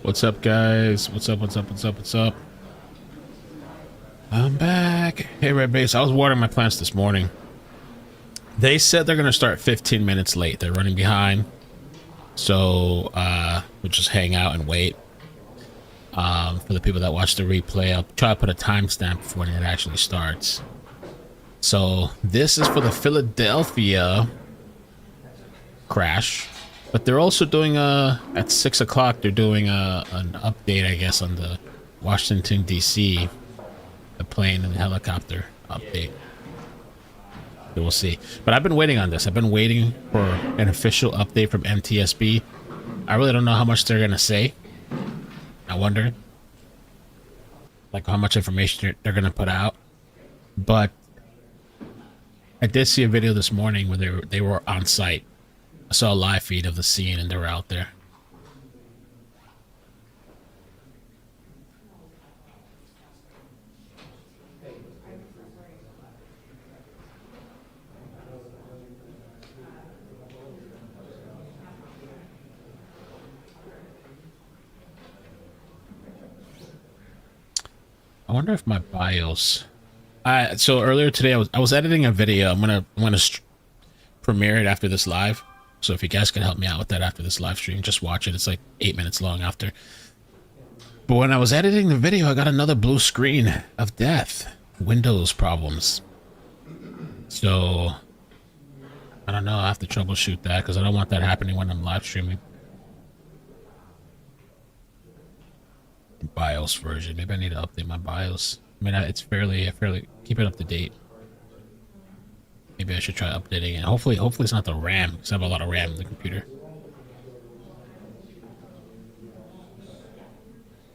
What's up, guys? What's up? What's up? What's up? What's up? I'm back. Hey, Red Base. I was watering my plants this morning. They said they're going to start 15 minutes late. They're running behind. So, we'll just hang out and wait. For the people that watch the replay, I'll try to put a timestamp for when it actually starts. So, this is for the Philadelphia crash. But they're also doing at 6 o'clock, they're doing an update, I guess, on the Washington, D.C., the plane and the helicopter update. So we'll see. But I've been waiting on this. I've been waiting for an official update from NTSB. I really don't know how much they're going to say. I wonder, like, how much information they're going to put out. But I did see a video this morning where they were on site. I saw a live feed of the scene and they were out there. I wonder if my BIOS. So earlier today I was editing a video. I'm gonna premiere it after this live. So if you guys can help me out with that after this live stream, just watch it. It's like 8 minutes long after. But when I was editing the video, I got another blue screen of death. Windows problems. So I don't know. I have to troubleshoot that because I don't want that happening when I'm live streaming. BIOS version. Maybe I need to update my BIOS. I mean, it's fairly keep it up to date. Maybe I should try updating it. Hopefully it's not the RAM, because I have a lot of RAM in the computer.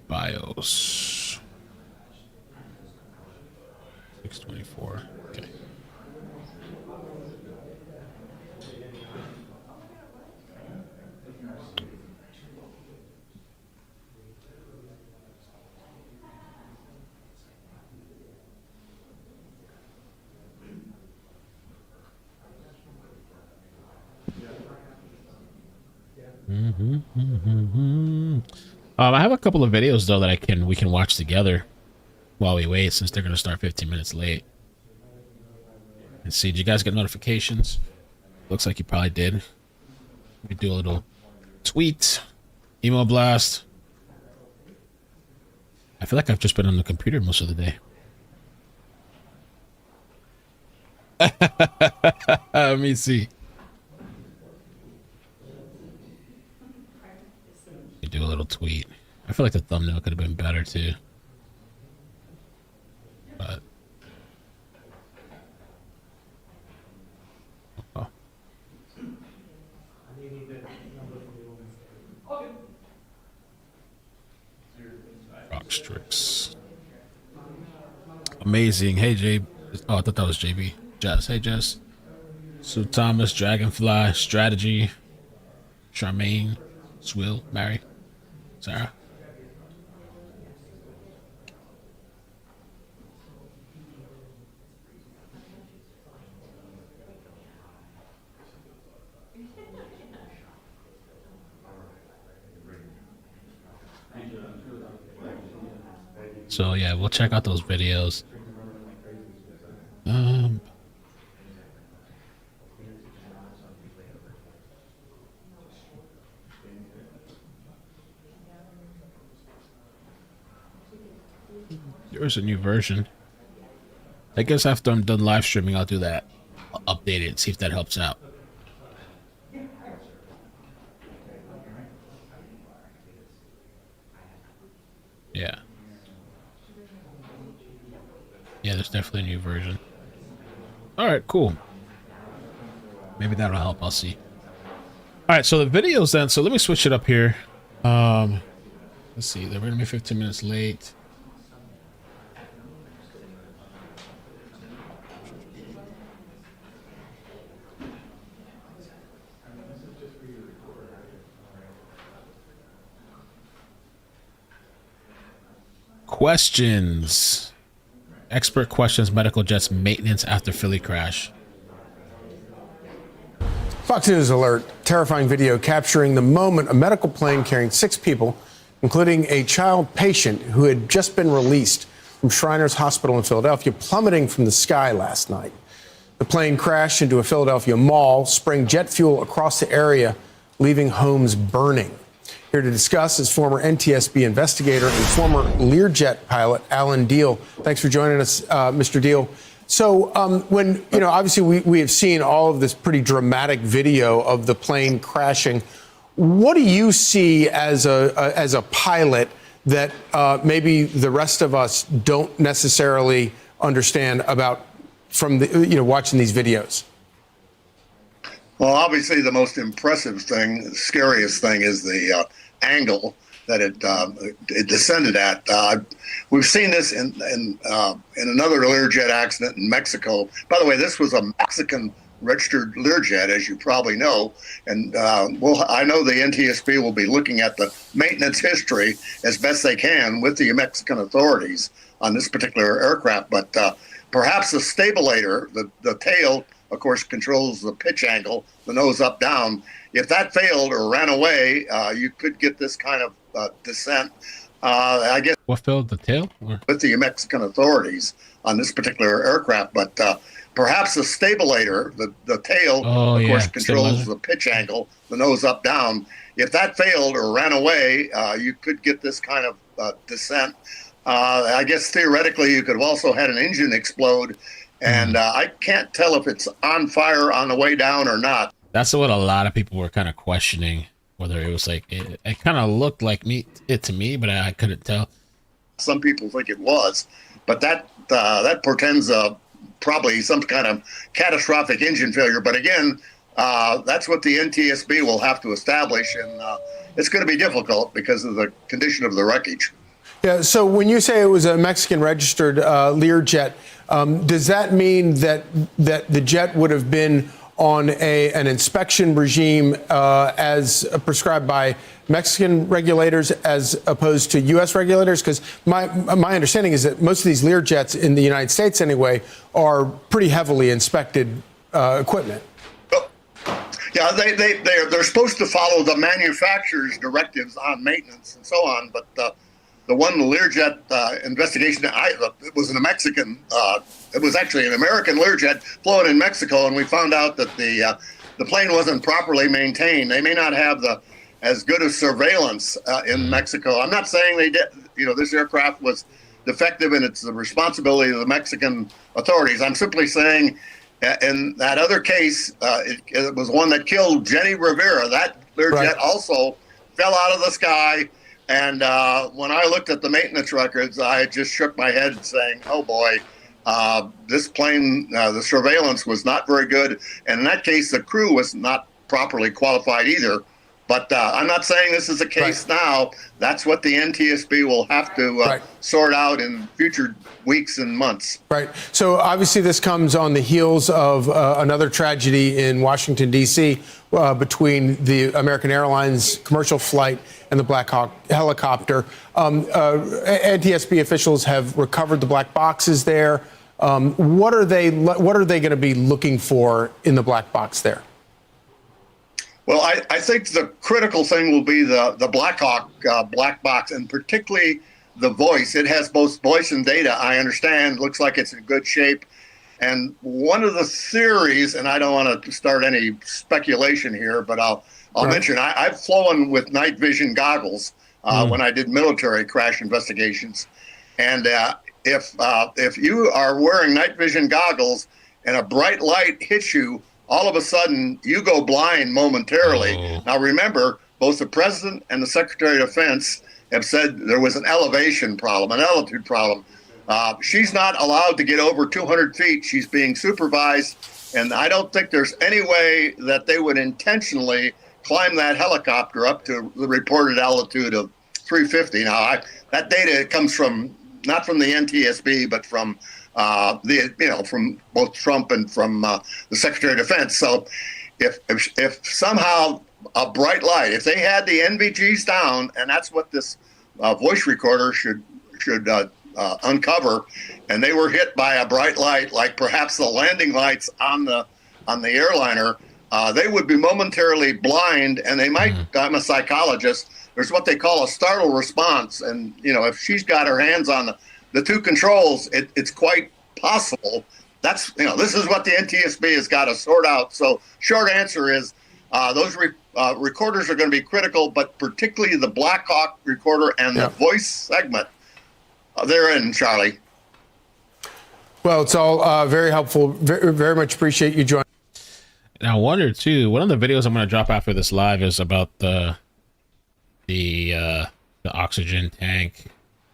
BIOS 624. Okay. I have a couple of videos though that we can watch together while we wait, since they're gonna start 15 minutes late. Let's see, did you guys get notifications? Looks like you probably did. We do a little tweet, email blast. I feel like I've just been on the computer most of the day. Let me see. You do a little tweet. I feel like the thumbnail could have been better too. But oh. Rockstrix. Amazing. Hey Jay. Oh, I thought that was JB. Jess. Hey Jess. Sue Thomas, Dragonfly, Strategy, Charmaine, Swill, Mary, Sarah. So yeah, we'll check out those videos. There's a new version. I guess after I'm done live streaming, I'll do that. I'll update it and see if that helps out. Yeah. Yeah, there's definitely a new version. Alright, cool. Maybe that'll help, I'll see. Alright, so the videos then, so let me switch it up here. Let's see, they're gonna be 15 minutes late. Questions. Expert questions medical jets maintenance after Philly crash. Fox News alert. Terrifying video capturing the moment a medical plane carrying 6 people, including a child patient who had just been released from Shriners Hospital in Philadelphia, plummeting from the sky last night. The plane crashed into a Philadelphia mall, spraying jet fuel across the area, leaving homes burning. Here to discuss is former NTSB investigator and former Learjet pilot Alan Deal. Thanks for joining us, Mr. Deal. So when, obviously we have seen all of this pretty dramatic video of the plane crashing. What do you see as a pilot that maybe the rest of us don't necessarily understand about from watching these videos? Well, obviously the most impressive thing, the scariest thing is the angle that it descended at. We've seen this in another Learjet accident in Mexico. By the way, this was a Mexican registered Learjet, as you probably know. And I know the NTSB will be looking at the maintenance history as best they can with the Mexican authorities on this particular aircraft. But perhaps the stabilator, the tail, of course, controls the pitch angle, the nose up, down. If that failed or ran away, you could get this kind of descent. I guess what failed, the tail? Or? With the Mexican authorities on this particular aircraft, but perhaps the stabilator, the tail, of course, controls the pitch angle, the nose up, down. If that failed or ran away, you could get this kind of descent. I guess theoretically you could have also had an engine explode, and I can't tell if it's on fire on the way down or not. That's what a lot of people were kind of questioning, whether it was like, it kind of looked like it to me, but I couldn't tell. Some people think it was, but that portends probably some kind of catastrophic engine failure. But again, that's what the NTSB will have to establish, and it's going to be difficult because of the condition of the wreckage. Yeah, so when you say it was a Mexican registered Learjet, does that mean that the jet would have been on an inspection regime as prescribed by Mexican regulators as opposed to U.S. regulators? Because my understanding is that most of these Learjets in the United States anyway are pretty heavily inspected equipment. Yeah, they're supposed to follow the manufacturer's directives on maintenance and so on, but the one Learjet investigation, it was a Mexican. It was actually an American Learjet flown in Mexico, and we found out that the plane wasn't properly maintained. They may not have as good a surveillance in Mexico. I'm not saying they did. This aircraft was defective, and it's the responsibility of the Mexican authorities. I'm simply saying, in that other case, it was one that killed Jenny Rivera. That Learjet also fell out of the sky. And when I looked at the maintenance records, I just shook my head saying, oh, boy, this plane, the surveillance was not very good. And in that case, the crew was not properly qualified either. But I'm not saying this is the case now. That's what the NTSB will have to sort out in future weeks and months. Right. So obviously this comes on the heels of another tragedy in Washington, D.C. Between the American Airlines commercial flight and the Black Hawk helicopter. NTSB officials have recovered the black boxes there. What are they going to be looking for in the black box there? Well, I think the critical thing will be the Black Hawk black box, and particularly the voice. It has both voice and data, I understand. Looks like it's in good shape. And one of the theories, and I don't want to start any speculation here, but I'll mention, I've flown with night vision goggles when I did military crash investigations. And if you are wearing night vision goggles and a bright light hits you, all of a sudden you go blind momentarily. Now remember, both the president and the Secretary of Defense have said there was an elevation problem, an altitude problem. She's not allowed to get over 200 feet. She's being supervised, and I don't think there's any way that they would intentionally climb that helicopter up to the reported altitude of 350. Now, that data comes from not from the NTSB, but from from both Trump and from the Secretary of Defense. So, if somehow a bright light, if they had the NVGs down, and that's what this voice recorder should uncover, and they were hit by a bright light, like perhaps the landing lights on the airliner, they would be momentarily blind, and they might. I'm a psychologist. There's what they call a startle response, and if she's got her hands on the two controls, it's quite possible. This is what the NTSB has got to sort out. So, short answer is those recorders are going to be critical, but particularly the Blackhawk recorder and the voice segment. They're in, Charlie. Well, it's all very helpful. Very, very much appreciate you joining. And I wonder too. One of the videos I'm going to drop after this live is about the oxygen tank.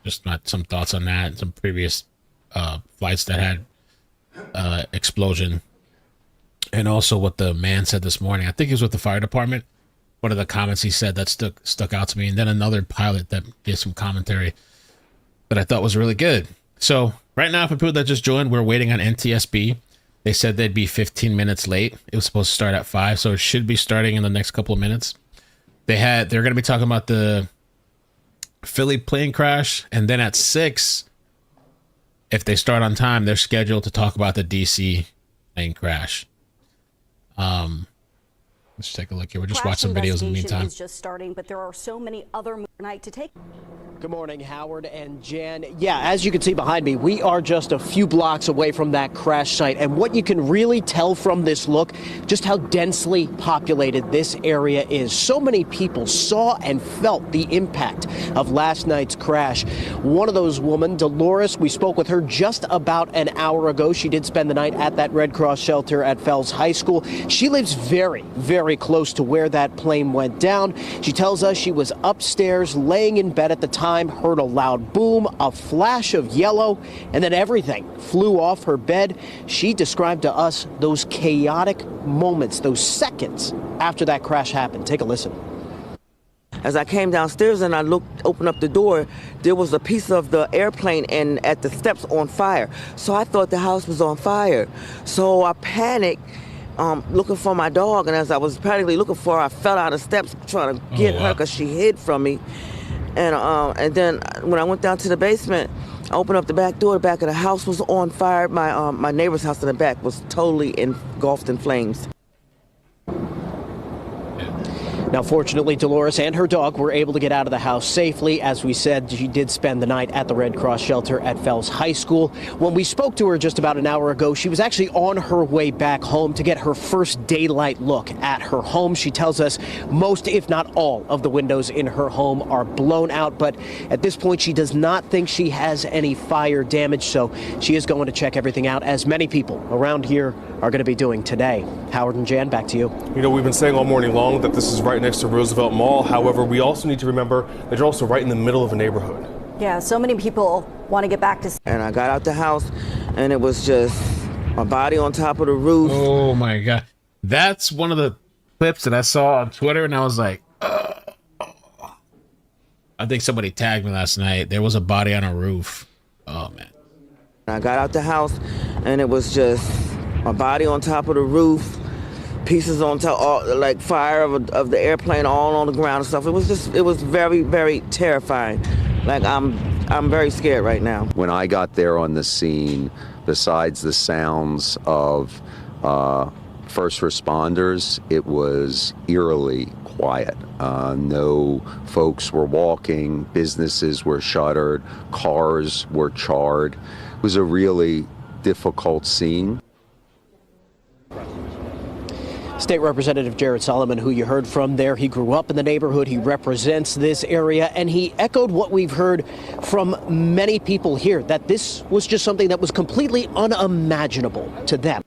Just some thoughts on that. And some previous flights that had explosion, and also what the man said this morning. I think it was with the fire department. One of the comments he said that stuck out to me, and then another pilot that gave some commentary that I thought was really good. So right now, for people that just joined, we're waiting on NTSB. They said they'd be 15 minutes late. It was supposed to start at 5, so it should be starting in the next couple of minutes. They're going to be talking about the Philly plane crash, and then at 6, if they start on time, they're scheduled to talk about the DC plane crash. Let's take a look here. We're just watching some videos in the meantime. Is just starting, but there are so many other night to take. Good morning, Howard and Jan. Yeah, as you can see behind me, we are just a few blocks away from that crash site. And what you can really tell from this look, just how densely populated this area is. So many people saw and felt the impact of last night's crash. One of those women, Dolores, we spoke with her just about an hour ago. She did spend the night at that Red Cross shelter at Fells High School. She lives very, very close to where that plane went down. She tells us she was upstairs laying in bed at the time, heard a loud boom, a flash of yellow, and then everything flew off her bed. She described to us those chaotic moments, those seconds after that crash happened. Take a listen. As I came downstairs and I opened up the door, there was a piece of the airplane and at the steps on fire. So I thought the house was on fire. So I panicked, looking for my dog, and as I was panically looking for her, I fell down the steps trying to get her because she hid from me. And then when I went down to the basement, I opened up the back door. The back of the house was on fire. My neighbor's house in the back was totally engulfed in flames. Now, fortunately, Dolores and her dog were able to get out of the house safely. As we said, she did spend the night at the Red Cross shelter at Fells High School. When we spoke to her just about an hour ago, she was actually on her way back home to get her first daylight look at her home. She tells us most, if not all, of the windows in her home are blown out. But at this point, she does not think she has any fire damage. So she is going to check everything out, as many people around here are going to be doing today. Howard and Jan, back to you. You know, we've been saying all morning long that this is right next to Roosevelt Mall. However, we also need to remember that you're also right in the middle of a neighborhood. Yeah, so many people want to get back to. And I got out the house, and it was just my body on top of the roof. Oh my God. That's one of the clips that I saw on Twitter, and I was like, I think somebody tagged me last night. There was a body on a roof. Oh man. I got out the house, and it was just my body on top of the roof, pieces on top, like fire of the airplane all on the ground and stuff. It was very, very terrifying. Like I'm very scared right now. When I got there on the scene, besides the sounds of first responders, it was eerily quiet. No folks were walking, businesses were shuttered, cars were charred. It was a really difficult scene. State Representative Jared Solomon, who you heard from there, he grew up in the neighborhood, he represents this area, and he echoed what we've heard from many people here, that this was just something that was completely unimaginable to them.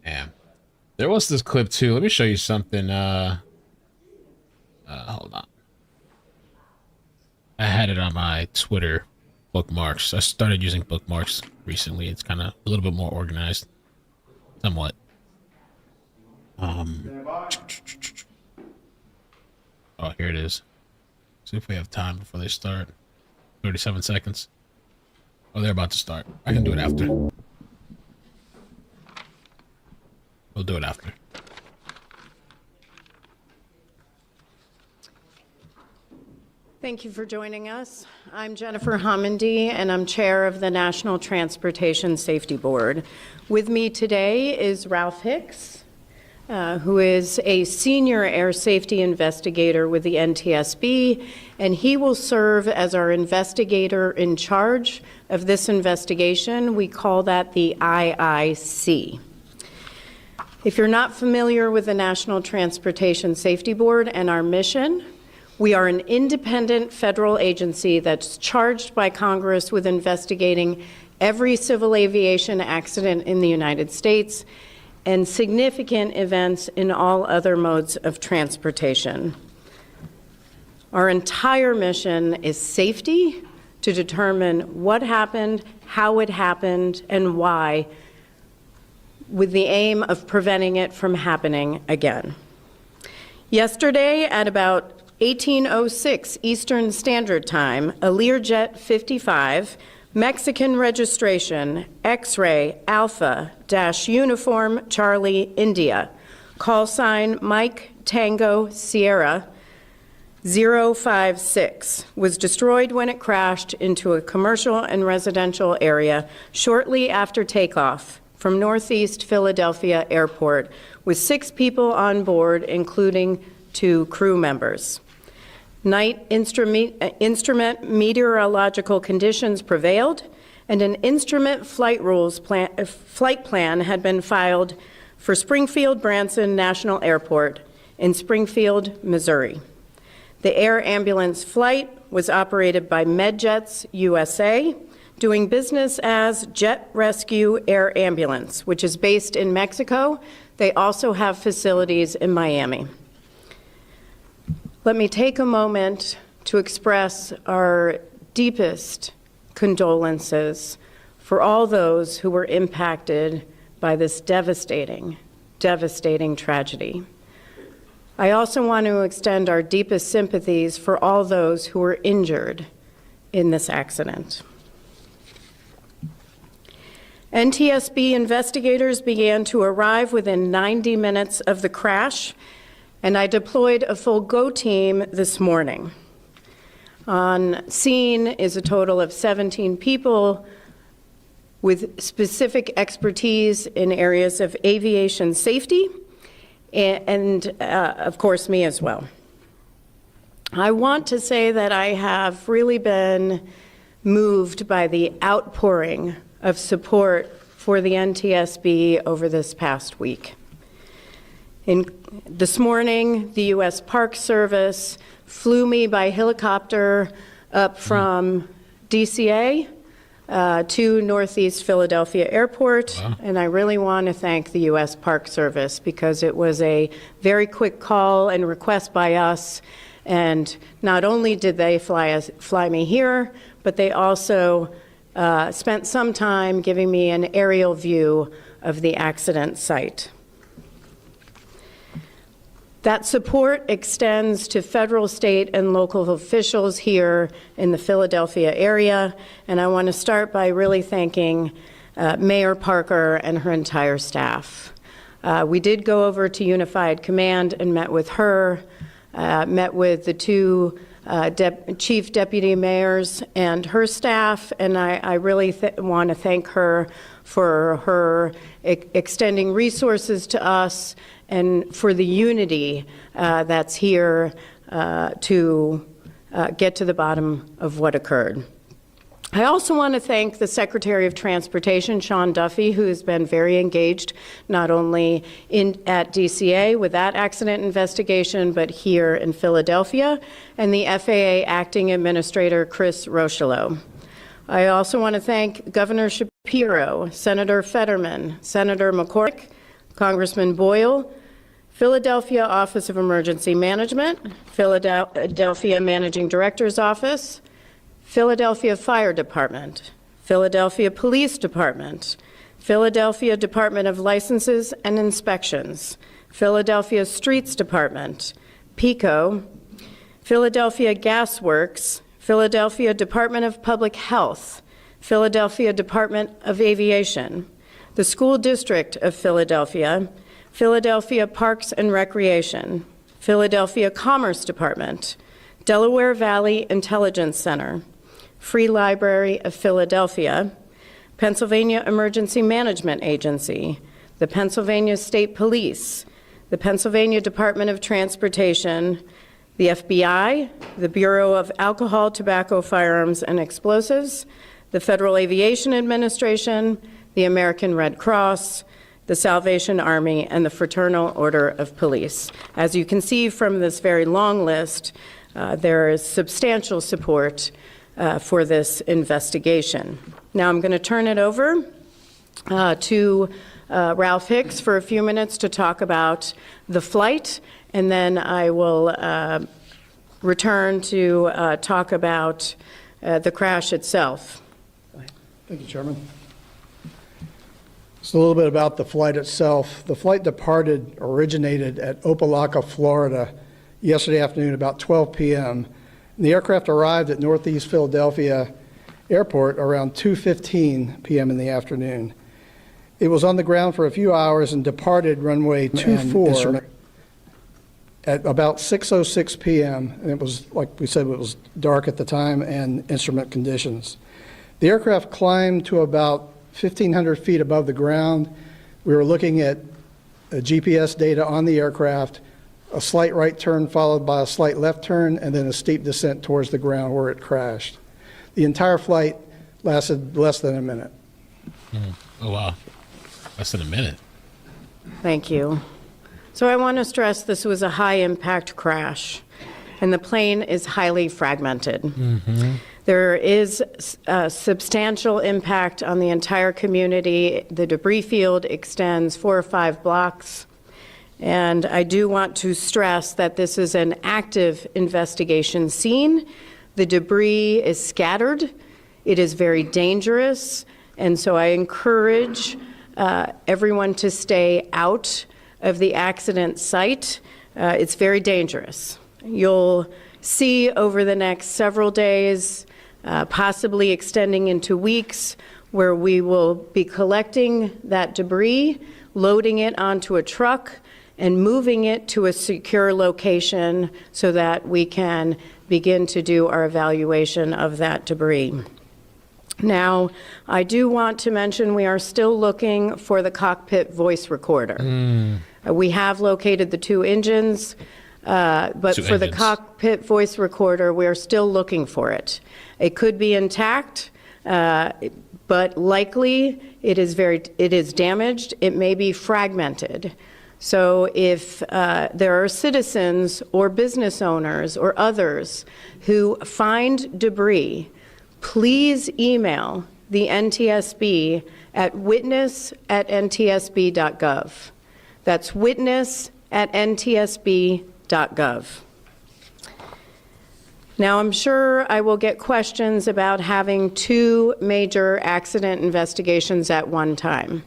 Yeah. There was this clip too. Let me show you something. Hold on. I had it on my Twitter bookmarks. I started using bookmarks recently. It's kind of a little bit more organized. Somewhat. Oh, here it is. See if we have time before they start. 37 seconds. Oh, they're about to start. I can do it after. We'll do it after. Thank you for joining us. I'm Jennifer Homendy, and I'm chair of the National Transportation Safety Board. With me today is Ralph Hicks, who is a senior air safety investigator with the NTSB, and he will serve as our investigator in charge of this investigation. We call that the IIC. If you're not familiar with the National Transportation Safety Board and our mission, we are an independent federal agency that's charged by Congress with investigating every civil aviation accident in the United States and significant events in all other modes of transportation. Our entire mission is safety, to determine what happened, how it happened, and why, with the aim of preventing it from happening again. Yesterday at about 18:06 Eastern Standard Time, a Learjet 55, Mexican registration, X-ray Alpha Uniform Charlie India, call sign Mike Tango Sierra 056, was destroyed when it crashed into a commercial and residential area shortly after takeoff from Northeast Philadelphia Airport, with 6 people on board, including 2 crew members. Night instrument meteorological conditions prevailed, and an instrument flight plan had been filed for Springfield Branson National Airport in Springfield, Missouri. The air ambulance flight was operated by MedJets USA, doing business as Jet Rescue Air Ambulance, which is based in Mexico. They also have facilities in Miami. Let me take a moment to express our deepest condolences for all those who were impacted by this devastating, devastating tragedy. I also want to extend our deepest sympathies for all those who were injured in this accident. NTSB investigators began to arrive within 90 minutes of the crash, and I deployed a full GO team this morning. On scene is a total of 17 people with specific expertise in areas of aviation safety and of course, me as well. I want to say that I have really been moved by the outpouring of support for the NTSB over this past week. This morning, the U.S. Park Service flew me by helicopter up from DCA to Northeast Philadelphia Airport. Wow. And I really want to thank the U.S. Park Service because it was a very quick call and request by us. And not only did they fly me here, but they also spent some time giving me an aerial view of the accident site. That support extends to federal, state, and local officials here in the Philadelphia area, and I want to start by really thanking Mayor Parker and her entire staff. We did go over to Unified Command and met with her, met with the 2 chief deputy mayors and her staff, and I really want to thank her for her extending resources to us and for the unity that's here to get to the bottom of what occurred. I also want to thank the Secretary of Transportation, Sean Duffy, who has been very engaged not only at DCA with that accident investigation, but here in Philadelphia, and the FAA Acting Administrator, Chris Rocheleau. I also want to thank Governor Shapiro, Senator Fetterman, Senator McCormick, Congressman Boyle, Philadelphia Office of Emergency Management, Philadelphia Managing Director's Office, Philadelphia Fire Department, Philadelphia Police Department, Philadelphia Department of Licenses and Inspections, Philadelphia Streets Department, PICO, Philadelphia Gas Works, Philadelphia Department of Public Health, Philadelphia Department of Aviation, the School District of Philadelphia, Philadelphia Parks and Recreation, Philadelphia Commerce Department, Delaware Valley Intelligence Center, Free Library of Philadelphia, Pennsylvania Emergency Management Agency, the Pennsylvania State Police, the Pennsylvania Department of Transportation, the FBI, the Bureau of Alcohol, Tobacco, Firearms, and Explosives, the Federal Aviation Administration, the American Red Cross, the Salvation Army, and the Fraternal Order of Police. As you can see from this very long list, there is substantial support for this investigation. Now I'm going to turn it over to Ralph Hicks for a few minutes to talk about the flight, and then I will return to talk about the crash itself. Thank you, Chairman. Just a little bit about the flight itself. The flight originated at Opelika, Florida, yesterday afternoon about 12 p.m. The aircraft arrived at Northeast Philadelphia Airport around 2:15 p.m. in the afternoon. It was on the ground for a few hours and departed runway 24 at about 6:06 p.m. And it was, like we said, it was dark at the time and instrument conditions. The aircraft climbed to about 1,500 feet above the ground. We were looking at GPS data on the aircraft, a slight right turn followed by a slight left turn, and then a steep descent towards the ground where it crashed. The entire flight lasted less than a minute. Oh, wow. Less than a minute. Thank you. So I want to stress this was a high-impact crash, and the plane is highly fragmented. There is a substantial impact on the entire community. The debris field extends 4 or 5 blocks. And I do want to stress that this is an active investigation scene. The debris is scattered. It is very dangerous. And so I encourage everyone to stay out of the accident site. It's very dangerous. You'll see over the next several days, possibly extending into weeks, where we will be collecting that debris, loading it onto a truck, and moving it to a secure location so that we can begin to do our evaluation of that debris. Now, I do want to mention we are still looking for the cockpit voice recorder. We have located the 2 engines, but for the cockpit voice recorder, we are still looking for it. It could be intact, but likely it is damaged. It may be fragmented. So if there are citizens or business owners or others who find debris, please email the NTSB at witness@ntsb.gov. That's witness@ntsb.gov. Now, I'm sure I will get questions about having 2 major accident investigations at one time.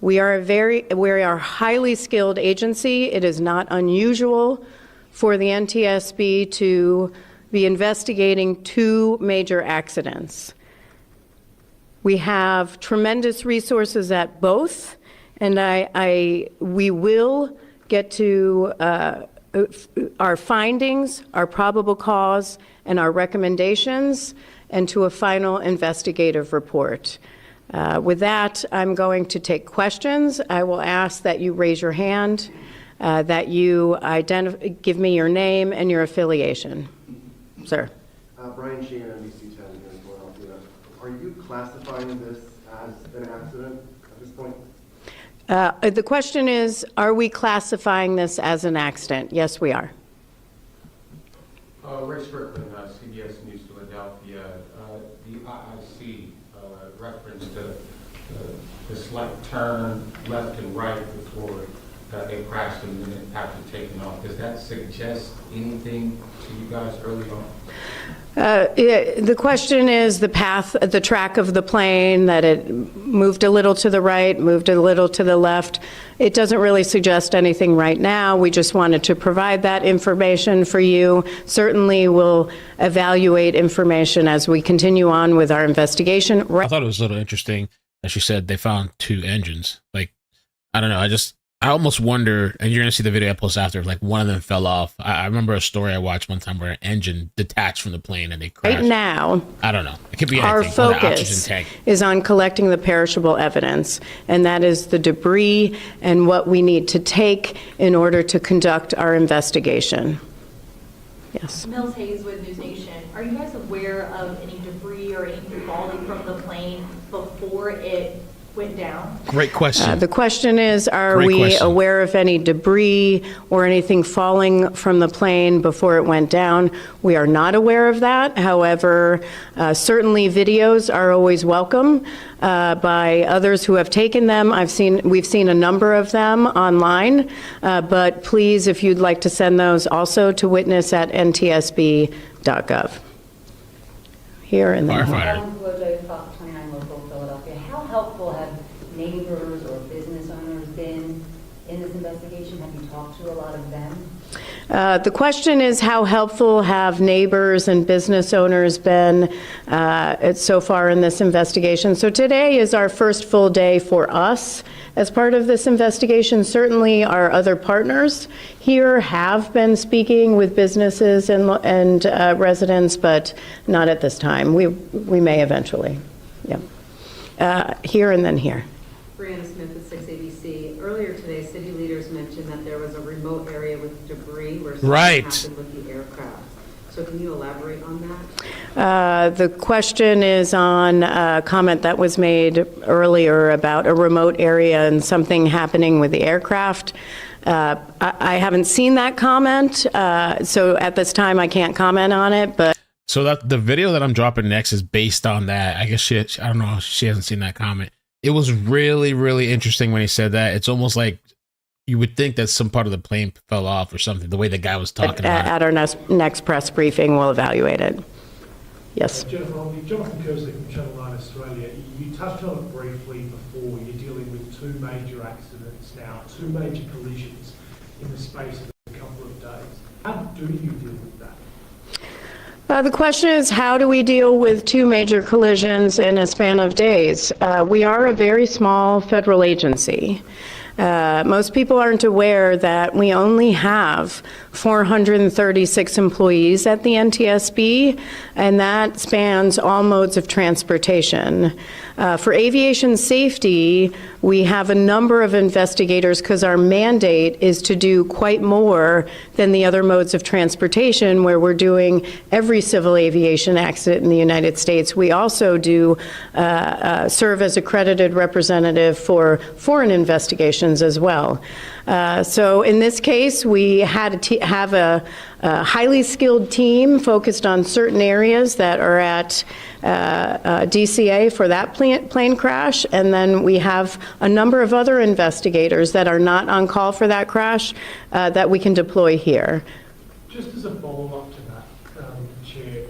We are a highly skilled agency. It is not unusual for the NTSB to be investigating 2 major accidents. We have tremendous resources at both, and we will get to our findings, our probable cause, and our recommendations, and to a final investigative report. With that, I'm going to take questions. I will ask that you raise your hand, that you give me your name and your affiliation. Sir. Brian Sheehan, NBC 10 here in Philadelphia. Are you classifying this as an accident at this point? The question is, are we classifying this as an accident? Yes, we are. Ray Strickland, CBS News Philadelphia. The IIC referenced the slight turn left and right before they crashed a minute after taking off. Does that suggest anything to you guys early on? The question is the path, the track of the plane, that it moved a little to the right, moved a little to the left. It doesn't really suggest anything right now. We just wanted to provide that information for you. Certainly we'll evaluate information as we continue on with our investigation. I thought it was a little interesting that she said they found 2 engines. Like, I don't know, I almost wonder, and you're gonna see the video I post after, like one of them fell off. I remember a story I watched one time where an engine detached from the plane and they crashed. Right now, I don't know. It could be our anything. Or the oxygen focus tank. is on collecting the perishable evidence, and that is the debris and what we need to take in order to conduct our investigation. Yes. Mills Hayes with News Nation. Are you guys aware of any debris or anything falling from the plane before it went down? Great question. The question is, are Great we question. aware of any debris or anything falling from the plane before it went down? We are not aware of that. However, certainly videos are always welcome by others who have taken them. We've seen a number of them online, but please, if you'd like to send those also to witness@ntsb.gov. Here and there. Firefighter. Fox 29 Local, Philadelphia. How helpful have neighbors or business owners been in this investigation? Have you talked to a lot of them? The question is, how helpful have neighbors and business owners been so far in this investigation? So today is our first full day for us as part of this investigation. Certainly our other partners here have been speaking with businesses and residents, but not at this time. We may eventually. Yeah. Here and then here. Brianna Smith with 6 ABC. Earlier today, city leaders mentioned that there was a remote area with debris where something happened with the aircraft. So can you elaborate on that? The question is on a comment that was made earlier about a remote area and something happening with the aircraft. I haven't seen that comment, so at this time I can't comment on it, but. So that the video that I'm dropping next is based on that. I guess I don't know, she hasn't seen that comment. It was really, really interesting when he said that. It's almost like you would think that some part of the plane fell off or something, the way the guy was talking about it. At our next press briefing, we'll evaluate it. Yes. Jonathan Kersley from Channel 9 Australia. You touched on it briefly before. You're dealing with two major accidents now, two major collisions in the space of a couple of days. How do you deal with that? The question is, how do we deal with two major collisions in a span of days? We are a very small federal agency. Most people aren't aware that we only have 436 employees at the NTSB, and that spans all modes of transportation. For aviation safety, we have a number of investigators because our mandate is to do quite more than the other modes of transportation, where we're doing every civil aviation accident in the United States. We also do serve as accredited representative for foreign investigations as well. So in this case, we had to have a highly skilled team focused on certain areas that are at DCA for that plane crash, and then we have a number of other investigators that are not on call for that crash that we can deploy here. Just as a follow-up to that, Chair,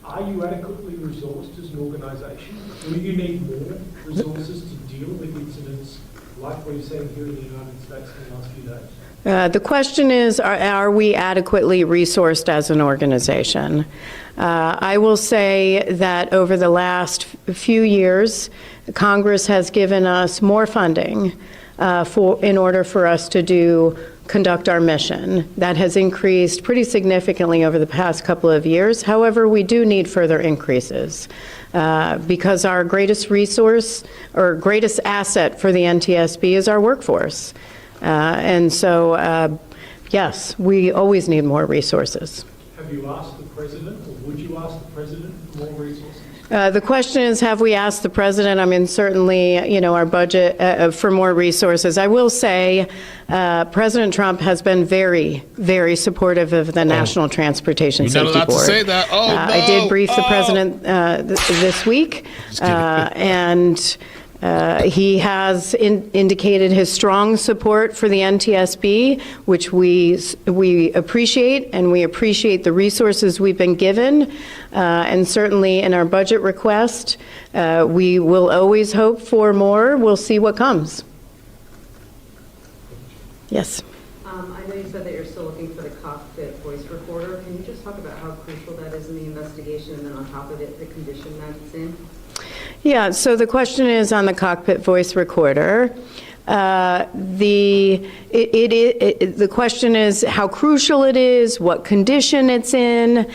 are you adequately resourced as an organisation? Do you need more resources to deal with incidents like we've seen here in the United States in the last few days? The question is, are we adequately resourced as an organization? I will say that over the last few years, Congress has given us more funding in order for us to conduct our mission. That has increased pretty significantly over the past couple of years. However, we do need further increases because our greatest resource or greatest asset for the NTSB is our workforce. And so, yes, we always need more resources. Have you asked the President, or would you ask the President for more resources? The question is, have we asked the President? I mean, certainly, our budget for more resources. I will say President Trump has been very, very supportive of the National Transportation Safety Board. You're not allowed to say that. Oh, no. I did brief the President this week, and he has indicated his strong support for the NTSB, which we appreciate, and we appreciate the resources we've been given. And certainly in our budget request, we will always hope for more. We'll see what comes. Yes. I know you said that you're still looking for the cockpit voice recorder. Can you just talk about how crucial that is in the investigation, and then on top of it, the condition that it's in? Yeah, so the question is on the cockpit voice recorder. The question is how crucial it is, what condition it's in.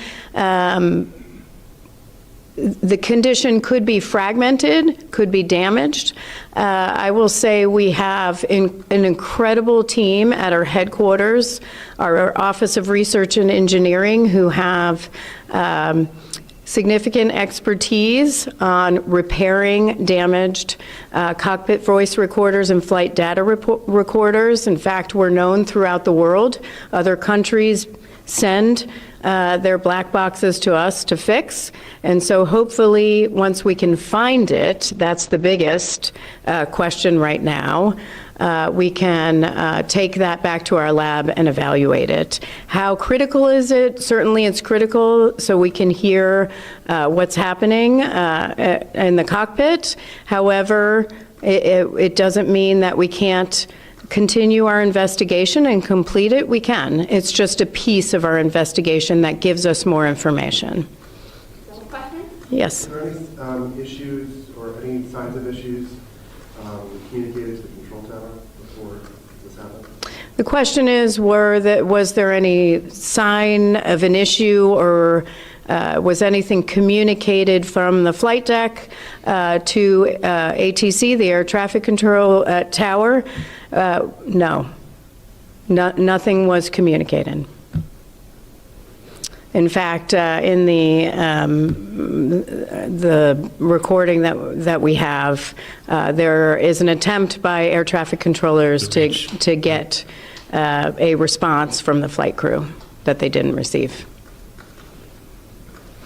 The condition could be fragmented, could be damaged. I will say we have an incredible team at our headquarters, our Office of Research and Engineering, who have significant expertise on repairing damaged cockpit voice recorders and flight data recorders. In fact, we're known throughout the world. Other countries send their black boxes to us to fix. And so hopefully, once we can find it, that's the biggest question right now, we can take that back to our lab and evaluate it. How critical is it? Certainly it's critical so we can hear what's happening in the cockpit. However, it doesn't mean that we can't continue our investigation and complete it. We can. It's just a piece of our investigation that gives us more information. Yes. Are there any issues or any signs of issues communicated to the control tower before this happened? The question is, was there any sign of an issue or was anything communicated from the flight deck to ATC, the air traffic control tower? No. Nothing was communicated. In fact, in the recording that we have, there is an attempt by air traffic controllers to get a response from the flight crew that they didn't receive.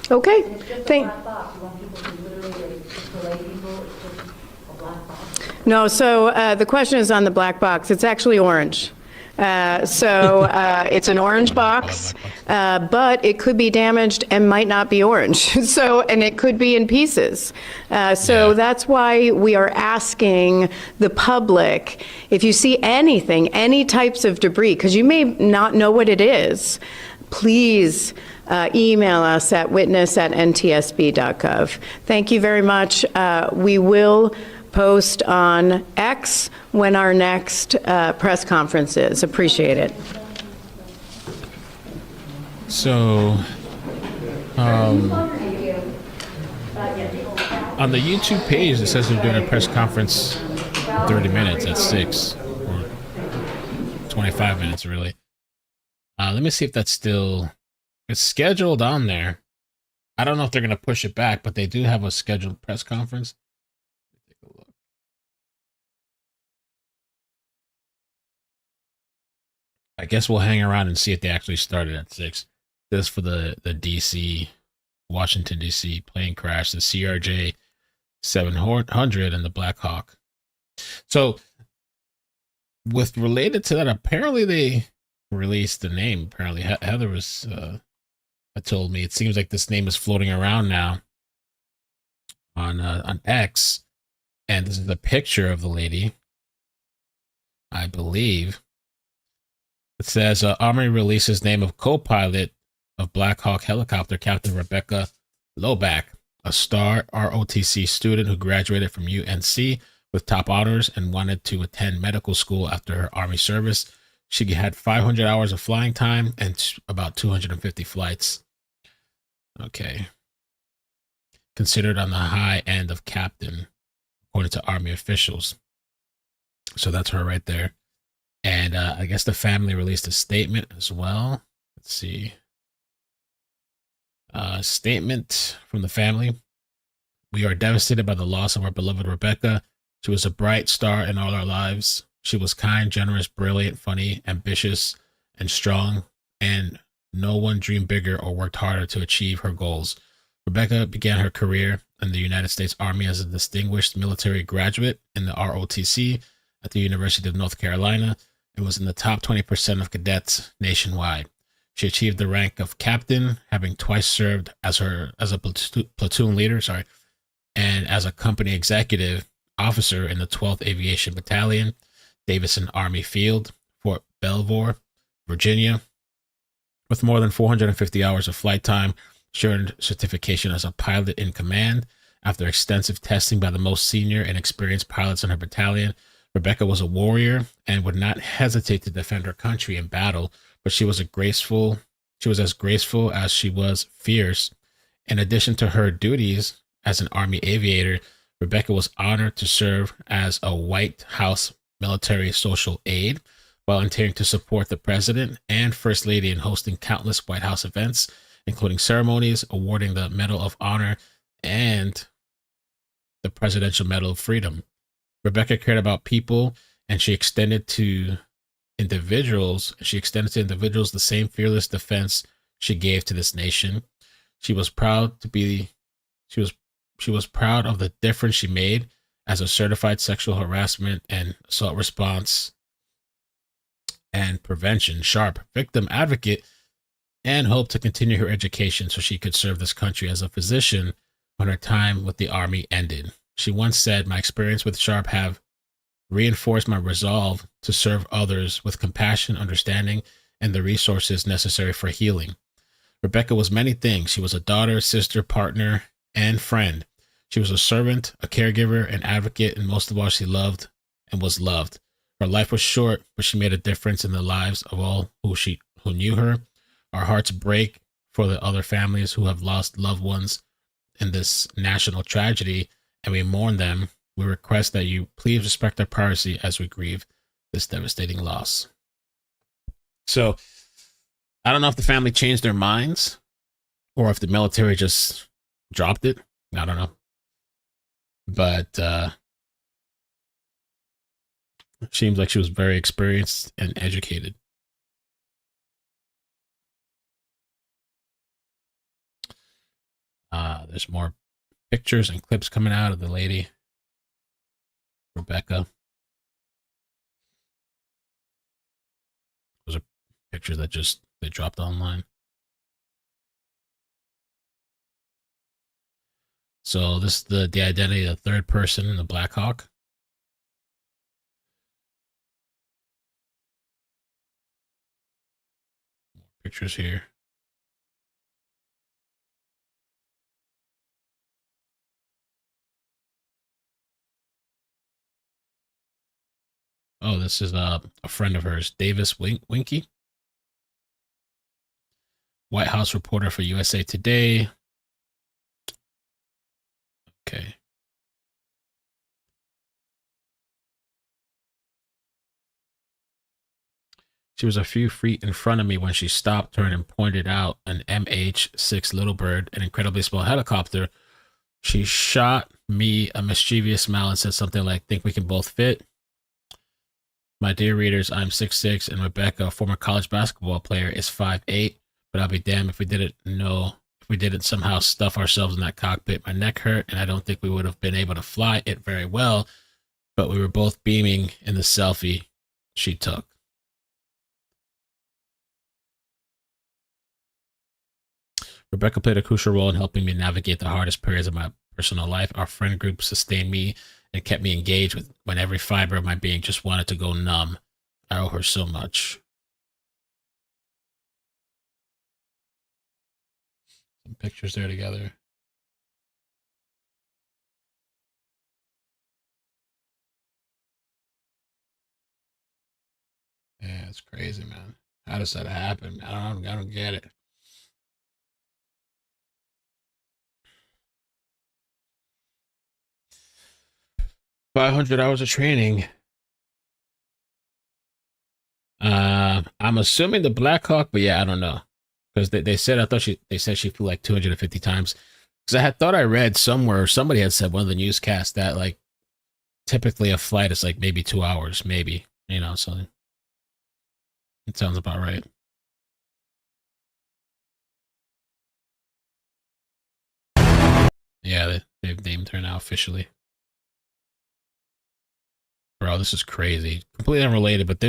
Okay. And it's just a black box. You want people to literally delay people. It's just a black box. No, so the question is on the black box. It's actually orange. It's an orange box, but it could be damaged and might not be orange. And it could be in pieces. That's why we are asking the public, if you see anything, any types of debris, because you may not know what it is, please email us at witness@ntsb.gov. Thank you very much. We will post on X when our next press conference is. Appreciate it. So, on the YouTube page, it says they're doing a press conference 30 minutes at 6, or 25 minutes, really. Let me see if that's still... It's scheduled on there. I don't know if they're going to push it back, but they do have a scheduled press conference. Take a look. I guess we'll hang around and see if they actually started at 6. This for the DC, Washington, DC plane crash, the CRJ 700 and the Black Hawk. So, related to that, apparently they released the name. Apparently, Heather was... told me it seems like this name is floating around now on X, and this is a picture of the lady, I believe. It says Army releases name of co-pilot of Black Hawk helicopter, Captain Rebecca Loback, a star ROTC student who graduated from UNC with top honors and wanted to attend medical school after her Army service. She had 500 hours of flying time and about 250 flights. Okay. Considered on the high end of captain, according to Army officials. So that's her right there. And I guess the family released a statement as well. Let's see. Statement from the family. We are devastated by the loss of our beloved Rebecca. She was a bright star in all our lives. She was kind, generous, brilliant, funny, ambitious, and strong, and no one dreamed bigger or worked harder to achieve her goals. Rebecca began her career in the United States Army as a distinguished military graduate in the ROTC at the University of North Carolina and was in the top 20% of cadets nationwide. She achieved the rank of captain, having twice served as a platoon leader, and as a company executive officer in the 12th Aviation Battalion, Davison Army Field, Fort Belvoir, Virginia. With more than 450 hours of flight time, she earned certification as a pilot in command. After extensive testing by the most senior and experienced pilots in her battalion, Rebecca was a warrior and would not hesitate to defend her country in battle, but she was as graceful as she was fierce. In addition to her duties as an Army aviator, Rebecca was honored to serve as a White House military social aide, volunteering to support the President and First Lady in hosting countless White House events, including ceremonies, awarding the Medal of Honor and the Presidential Medal of Freedom. Rebecca cared about people, and she extended to individuals the same fearless defense she gave to this nation. She was proud of the difference she made as a certified sexual harassment and assault response and prevention SHARP victim advocate, and hoped to continue her education so she could serve this country as a physician when her time with the Army ended. She once said, "My experience with SHARP have reinforced my resolve to serve others with compassion, understanding, and the resources necessary for healing." Rebecca was many things. She was a daughter, sister, partner, and friend. She was a servant, a caregiver, an advocate, and most of all, she loved and was loved. Her life was short, but she made a difference in the lives of all who knew her. Our hearts break for the other families who have lost loved ones in this national tragedy, and we mourn them. We request that you please respect our privacy as we grieve this devastating loss. So, I don't know if the family changed their minds or if the military just dropped it. I don't know. But it seems like she was very experienced and educated. There's more pictures and clips coming out of the lady, Rebecca. Those are pictures that they dropped online. So this is the identity of the third person in the Black Hawk. More pictures here. Oh, this is a friend of hers, Davis Winky, White House reporter for USA Today. Okay. She was a few feet in front of me when she stopped, turned, and pointed out an MH-6 Little Bird, an incredibly small helicopter. She shot me a mischievous smile and said something like, "Think we can both fit?" My dear readers, I'm 6'6", and Rebecca, a former college basketball player, is 5'8", but I'll be damned if we didn't somehow stuff ourselves in that cockpit. My neck hurt, and I don't think we would have been able to fly it very well, but we were both beaming in the selfie she took. Rebecca played a crucial role in helping me navigate the hardest periods of my personal life. Our friend group sustained me and kept me engaged when every fiber of my being just wanted to go numb. I owe her so much. Some pictures there together. Yeah, it's crazy, man. How does that happen? I don't get it. $500 of training. I'm assuming the Black Hawk, but yeah, I don't know, because they said she flew like 250 times. Because I read somewhere, or somebody had said, one of the newscasts, that like typically a flight is like maybe 2 hours, maybe, so it sounds about right. Yeah, they've named her now officially. Bro, this is crazy. Completely unrelated, but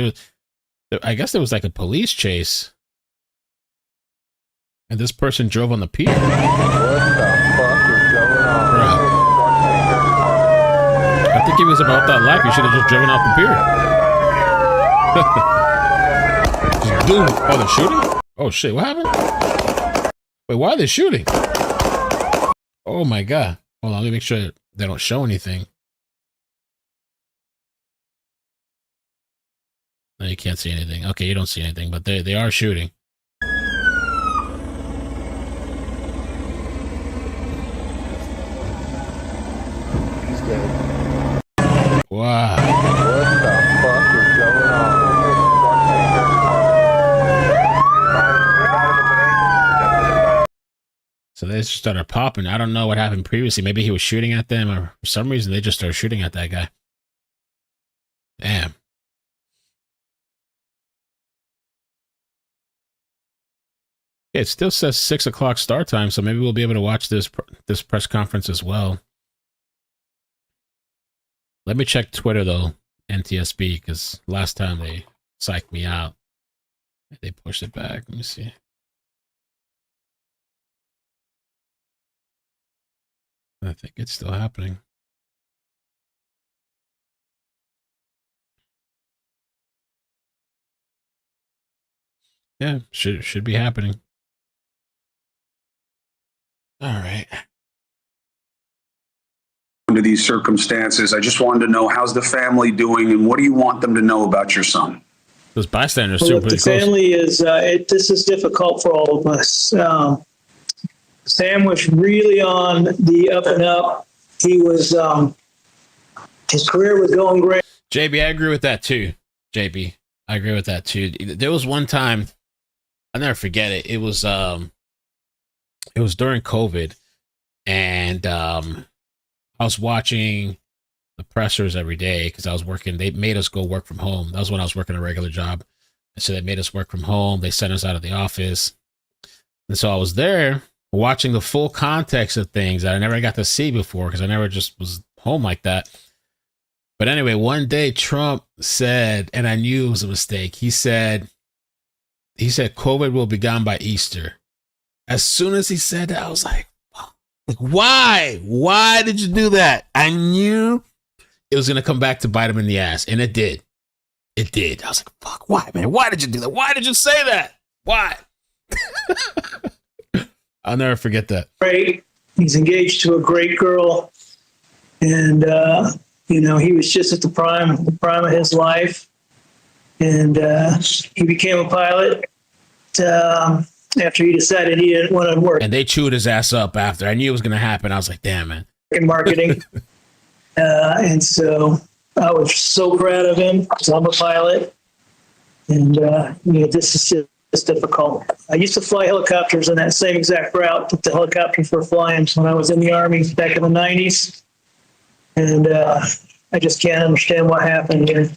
I guess there was like a police chase. And this person drove on the pier. What the fuck is going on? Bro. I think he was about that life. He should have just driven off the pier. Dude, oh, they're shooting? Oh shit, what happened? Wait, why are they shooting? Oh my god. Hold on, let me make sure they don't show anything. No, you can't see anything. Okay, you don't see anything, but they are shooting. He's dead. Wow. What the fuck is going on? So they just started popping. I don't know what happened previously. Maybe he was shooting at them, or for some reason they just started shooting at that guy. Damn. It still says 6 o'clock start time, so maybe we'll be able to watch this press conference as well. Let me check Twitter though, NTSB, because last time they psyched me out. They pushed it back. Let me see. I think it's still happening. Yeah, should be happening. All right. Under these circumstances, I just wanted to know, how's the family doing, and what do you want them to know about your son? Those bystanders Well, too. look, the Pretty close. family is, this is difficult for all of us. Sam was really on the up and up. He was, his career was going great. JB, I agree with that too. JB, I agree with that too. There was one time, I'll never forget it. It was during COVID, and I was watching the pressers every day because I was working. They made us go work from home. That was when I was working a regular job, and so they made us work from home. They sent us out of the office, and so I was there watching the full context of things that I never got to see before because I never just was home like that. But anyway, one day Trump said, and I knew it was a mistake. He said COVID will be gone by Easter. As soon as he said that, I was like, why? Why did you do that? I knew it was going to come back to bite him in the ass, and it did. It did. I was like, fuck, why, man? Why did you do that? Why did you say that? Why? I'll never forget that. Great. He's engaged to a great girl. And, he was just at the prime of his life. And he became a pilot after he decided he didn't want to work And they chewed his ass up after. I knew it was going to happen. I was like, damn, man. in marketing. And so I was so proud of him because I'm a pilot. And, this is just difficult. I used to fly helicopters in that same exact route that the helicopters were flying when I was in the Army back in the 90s. And I just can't understand what happened here.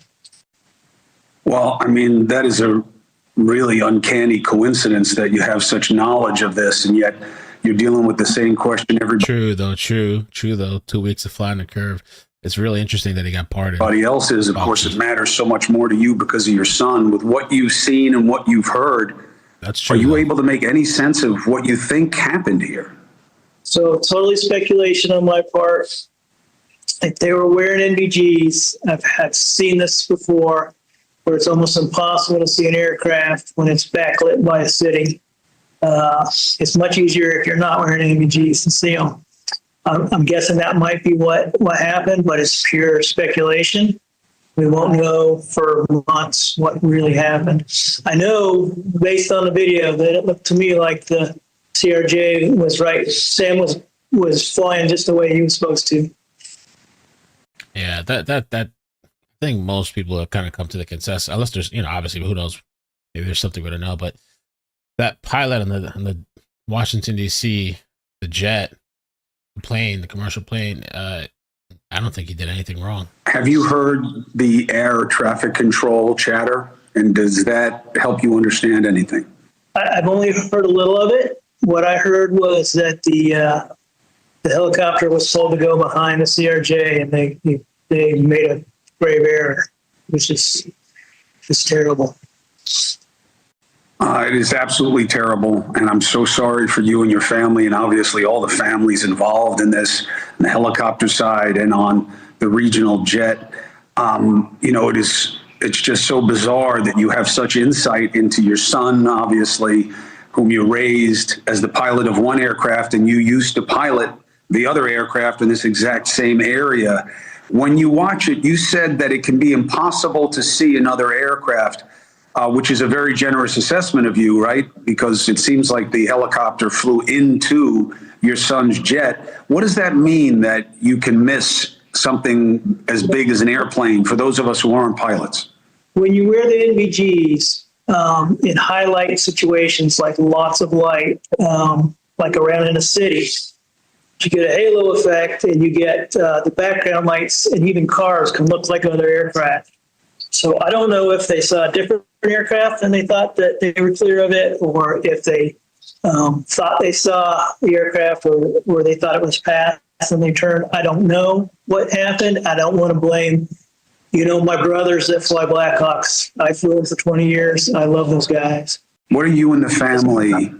Well, I mean, that is a really uncanny coincidence that you have such knowledge of this, and yet you're dealing with the same question every. True though. 2 weeks of flying the curve. It's really interesting that he got pardoned. Everybody else is, of course, it matters so much more to you because of your son. With what you've seen and what you've heard, that's true. Are you able to make any sense of what you think happened here? So totally speculation on my part. If they were wearing NVGs, I've seen this before, where it's almost impossible to see an aircraft when it's backlit by a city. It's much easier if you're not wearing NVGs to see them. I'm guessing that might be what happened, but it's pure speculation. We won't know for months what really happened. I know based on the video that it looked to me like the CRJ was right. Sam was flying just the way he was supposed to. Yeah, that I think most people have kind of come to the consensus, unless there's, obviously, who knows, maybe there's something we don't know, but that pilot on the Washington, D.C., the jet, the commercial plane, I don't think he did anything wrong. Have you heard the air traffic control chatter, and does that help you understand anything? I've only heard a little of it. What I heard was that the helicopter was told to go behind the CRJ, and they made a grave error, which is just terrible. It is absolutely terrible, and I'm so sorry for you and your family, and obviously all the families involved in this, on the helicopter side and on the regional jet. It's just so bizarre that you have such insight into your son, obviously, whom you raised as the pilot of one aircraft, and you used to pilot the other aircraft in this exact same area. When you watch it, you said that it can be impossible to see another aircraft, which is a very generous assessment of you, right? Because it seems like the helicopter flew into your son's jet. What does that mean, that you can miss something as big as an airplane for those of us who aren't pilots? When you wear the NVGs in highlight situations like lots of light, like around in a city, you get a halo effect, and you get the background lights, and even cars can look like other aircraft. So I don't know if they saw a different aircraft and they thought that they were clear of it, or if they thought they saw the aircraft, or they thought it was past and they turned. I don't know what happened. I don't want to blame, my brothers that fly Blackhawks. I flew them for 20 years. I love those guys. What are you and the family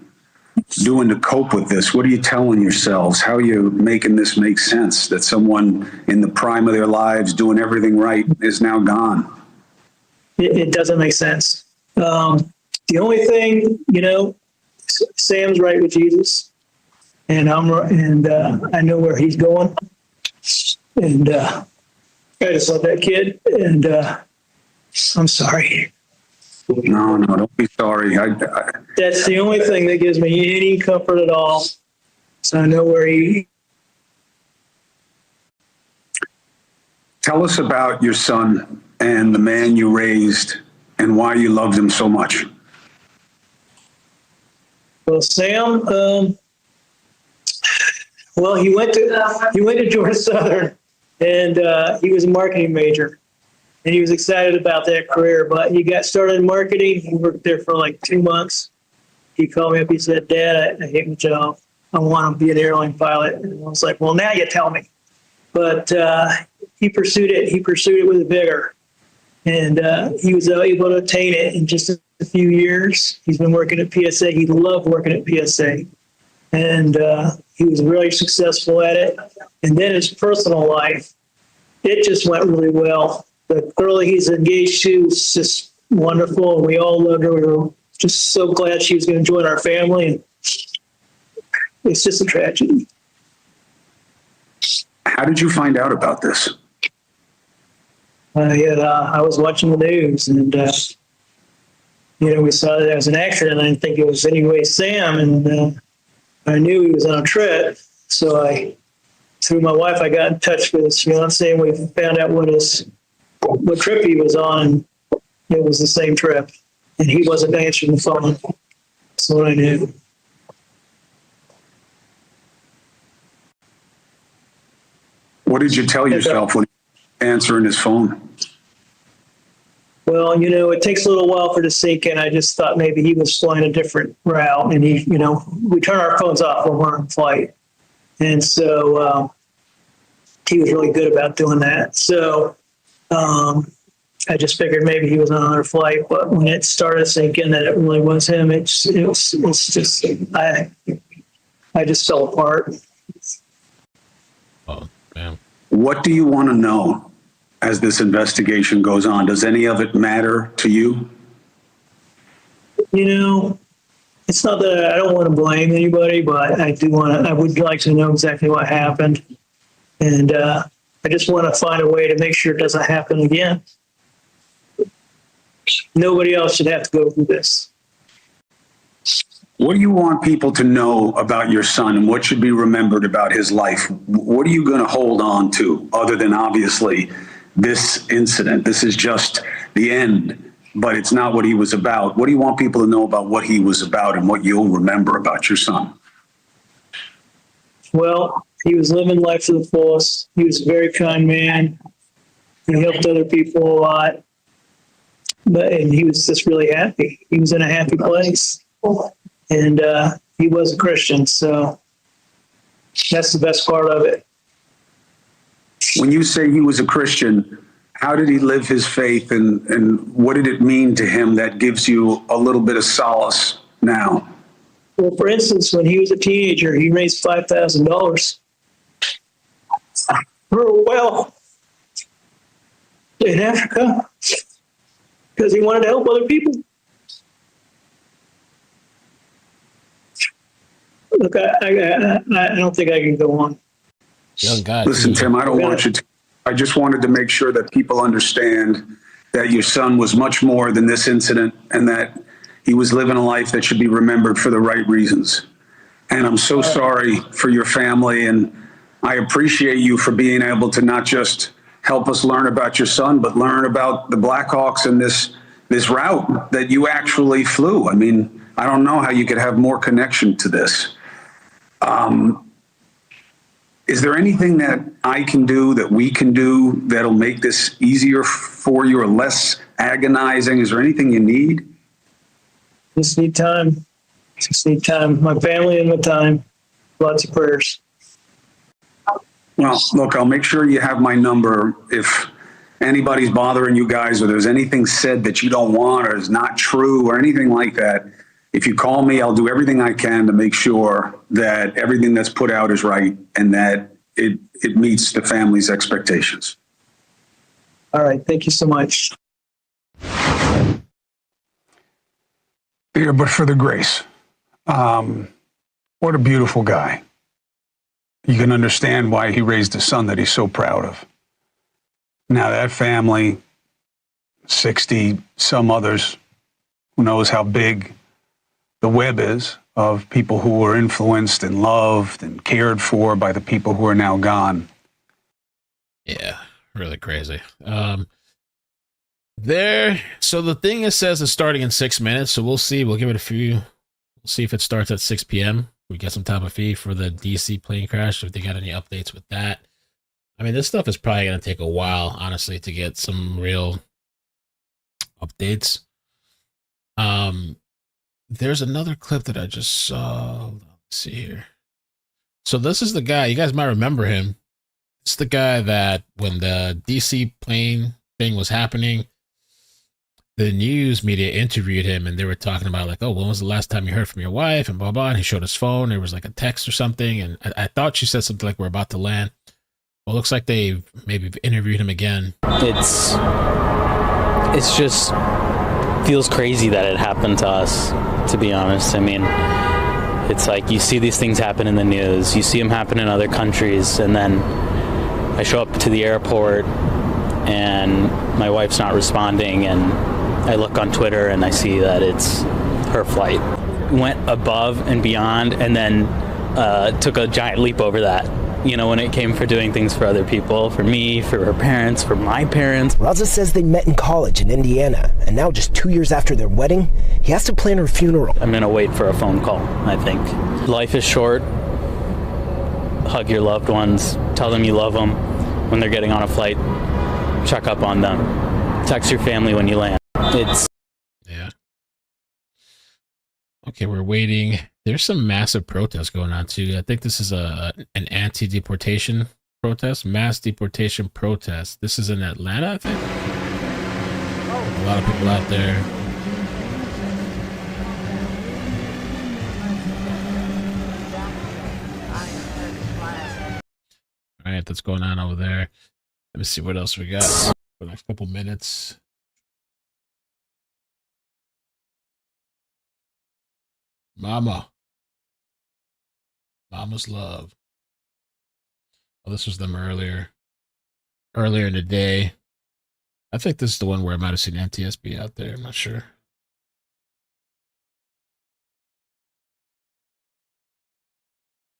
doing to cope with this? What are you telling yourselves? How are you making this make sense, that someone in the prime of their lives doing everything right is now gone? It doesn't make sense. The only thing, Sam's right with Jesus, and I know where he's going, and I just love that kid, and I'm sorry. No, don't be sorry. That's the only thing that gives me any comfort at all. So I know where he. Tell us about your son and the man you raised and why you loved him so much. Well, Sam, he went to Georgia Southern, and he was a marketing major, and he was excited about that career. But he got started in marketing. He worked there for like 2 months. He called me up. He said, "Dad, I hate my job. I want to be an airline pilot." And I was like, "Well, now you tell me." But he pursued it. He pursued it with vigor, and he was able to attain it in just a few years. He's been working at PSA. He loved working at PSA, and he was really successful at it. And then his personal life, it just went really well. The girl he's engaged to was just wonderful, and we all loved her. We were just so glad she was going to join our family, and it's just a tragedy. How did you find out about this? I was watching the news, and we saw that there was an accident. I didn't think it was anyway Sam, and I knew he was on a trip. So through my wife, I got in touch with his fiance, and we found out what trip he was on. It was the same trip, and he wasn't answering the phone. That's what I knew. What did you tell yourself when you were answering his phone? Well, it takes a little while for it to sink in. I just thought maybe he was flying a different route, and we turn our phones off when we're in flight. And so he was really good about doing that. So I just figured maybe he was on another flight, but when it started sinking that it really was him, it's just, I just fell apart. Oh, man. What do you want to know as this investigation goes on? Does any of it matter to you? It's not that I don't want to blame anybody, but I would like to know exactly what happened. And I just want to find a way to make sure it doesn't happen again. Nobody else should have to go through this. What do you want people to know about your son, and what should be remembered about his life? What are you going to hold on to, other than obviously this incident? This is just the end, but it's not what he was about. What do you want people to know about what he was about and what you'll remember about your son? Well, he was living life to the fullest. He was a very kind man. He helped other people a lot. And he was just really happy. He was in a happy place. And he was a Christian, so that's the best part of it. When you say he was a Christian, how did he live his faith, and what did it mean to him that gives you a little bit of solace now? Well, for instance, when he was a teenager, he raised $5,000 for a well in Africa because he wanted to help other people. Look, I don't think I can go on. Young guy. Listen, Tim, I don't want you to. I just wanted to make sure that people understand that your son was much more than this incident and that he was living a life that should be remembered for the right reasons. And I'm so sorry for your family, and I appreciate you for being able to not just help us learn about your son, but learn about the Blackhawks and this route that you actually flew. I mean, I don't know how you could have more connection to this. Is there anything that I can do, that we can do, that'll make this easier for you or less agonizing? Is there anything you need? Just need time. Just need time. My family and my time. Lots of prayers. Well, look, I'll make sure you have my number. If anybody's bothering you guys or there's anything said that you don't want or is not true or anything like that, if you call me, I'll do everything I can to make sure that everything that's put out is right and that it meets the family's expectations. All right. Thank you so much. Here, but for the grace. What a beautiful guy. You can understand why he raised a son that he's so proud of. Now that family, 60 some others, who knows how big the web is of people who were influenced and loved and cared for by the people who are now gone. Yeah, really crazy. So the thing says it's starting in 6 minutes, so we'll see. We'll give it a few. We'll see if it starts at 6 p.m. We get some type of fee for the DC plane crash, if they got any updates with that. I mean, this stuff is probably going to take a while, honestly, to get some real updates. There's another clip that I just saw. Let's see here. So this is the guy, you guys might remember him. It's the guy that when the DC plane thing was happening, the news media interviewed him and they were talking about like, oh, when was the last time you heard from your wife and blah, blah. And he showed his phone. There was like a text or something. And I thought she said something like, we're about to land. Well, it looks like they maybe interviewed him again. It's just feels crazy that it happened to us, to be honest. I mean, it's like you see these things happen in the news, you see them happen in other countries, and then I show up to the airport and my wife's not responding, and I look on Twitter and I see that it's her flight. Went above and beyond and then took a giant leap over that. You know, when it came for doing things for other people, for me, for her parents, for my parents. Raza says they met in college in Indiana, and now just 2 years after their wedding, he has to plan her funeral. I'm gonna wait for a phone call, I think. Life is short. Hug your loved ones. Tell them you love them. When they're getting on a flight, check up on them. Text your family when you land. Yeah. Okay, we're waiting. There's some massive protests going on too. I think this is an anti-deportation protest, mass deportation protest. This is in Atlanta, I think. A lot of people out there. All right, that's going on over there. Let me see what else we got for the next couple minutes. Mama's love. Oh, this was them earlier in the day. I think this is the one where I might have seen NTSB out there. I'm not sure.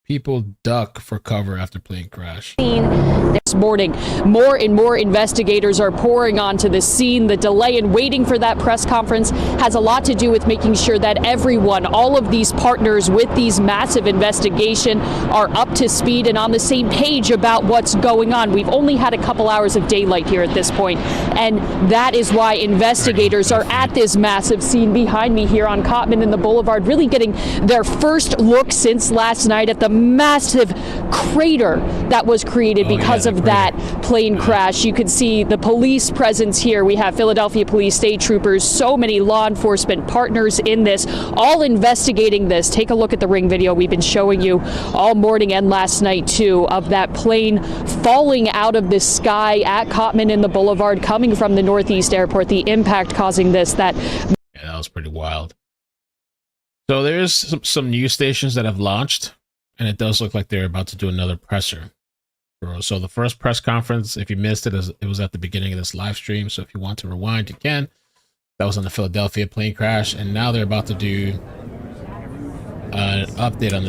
People duck for cover after plane crash. This morning, more and more investigators are pouring onto the scene. The delay in waiting for that press conference has a lot to do with making sure that everyone, all of these partners with these massive investigation, are up to speed and on the same page about what's going on. We've only had a couple hours of daylight here at this point, and that is why investigators are at this massive scene behind me here on Cottman and the Boulevard, really getting their first look since last night at the massive crater that was created because of that plane crash. You can see the police presence here. We have Philadelphia police, state troopers, so many law enforcement partners in this, all investigating this. Take a look at the Ring video we've been showing you all morning and last night too, of that plane falling out of the sky at Cottman and the Boulevard, coming from the Northeast Airport. The impact causing this. That was pretty wild. So there's some news stations that have launched, and it does look like they're about to do another presser So the first press conference, if you missed it, it was at the beginning of this live stream. So if you want to rewind, you can. That was on the Philadelphia plane crash, and now they're about to do an update on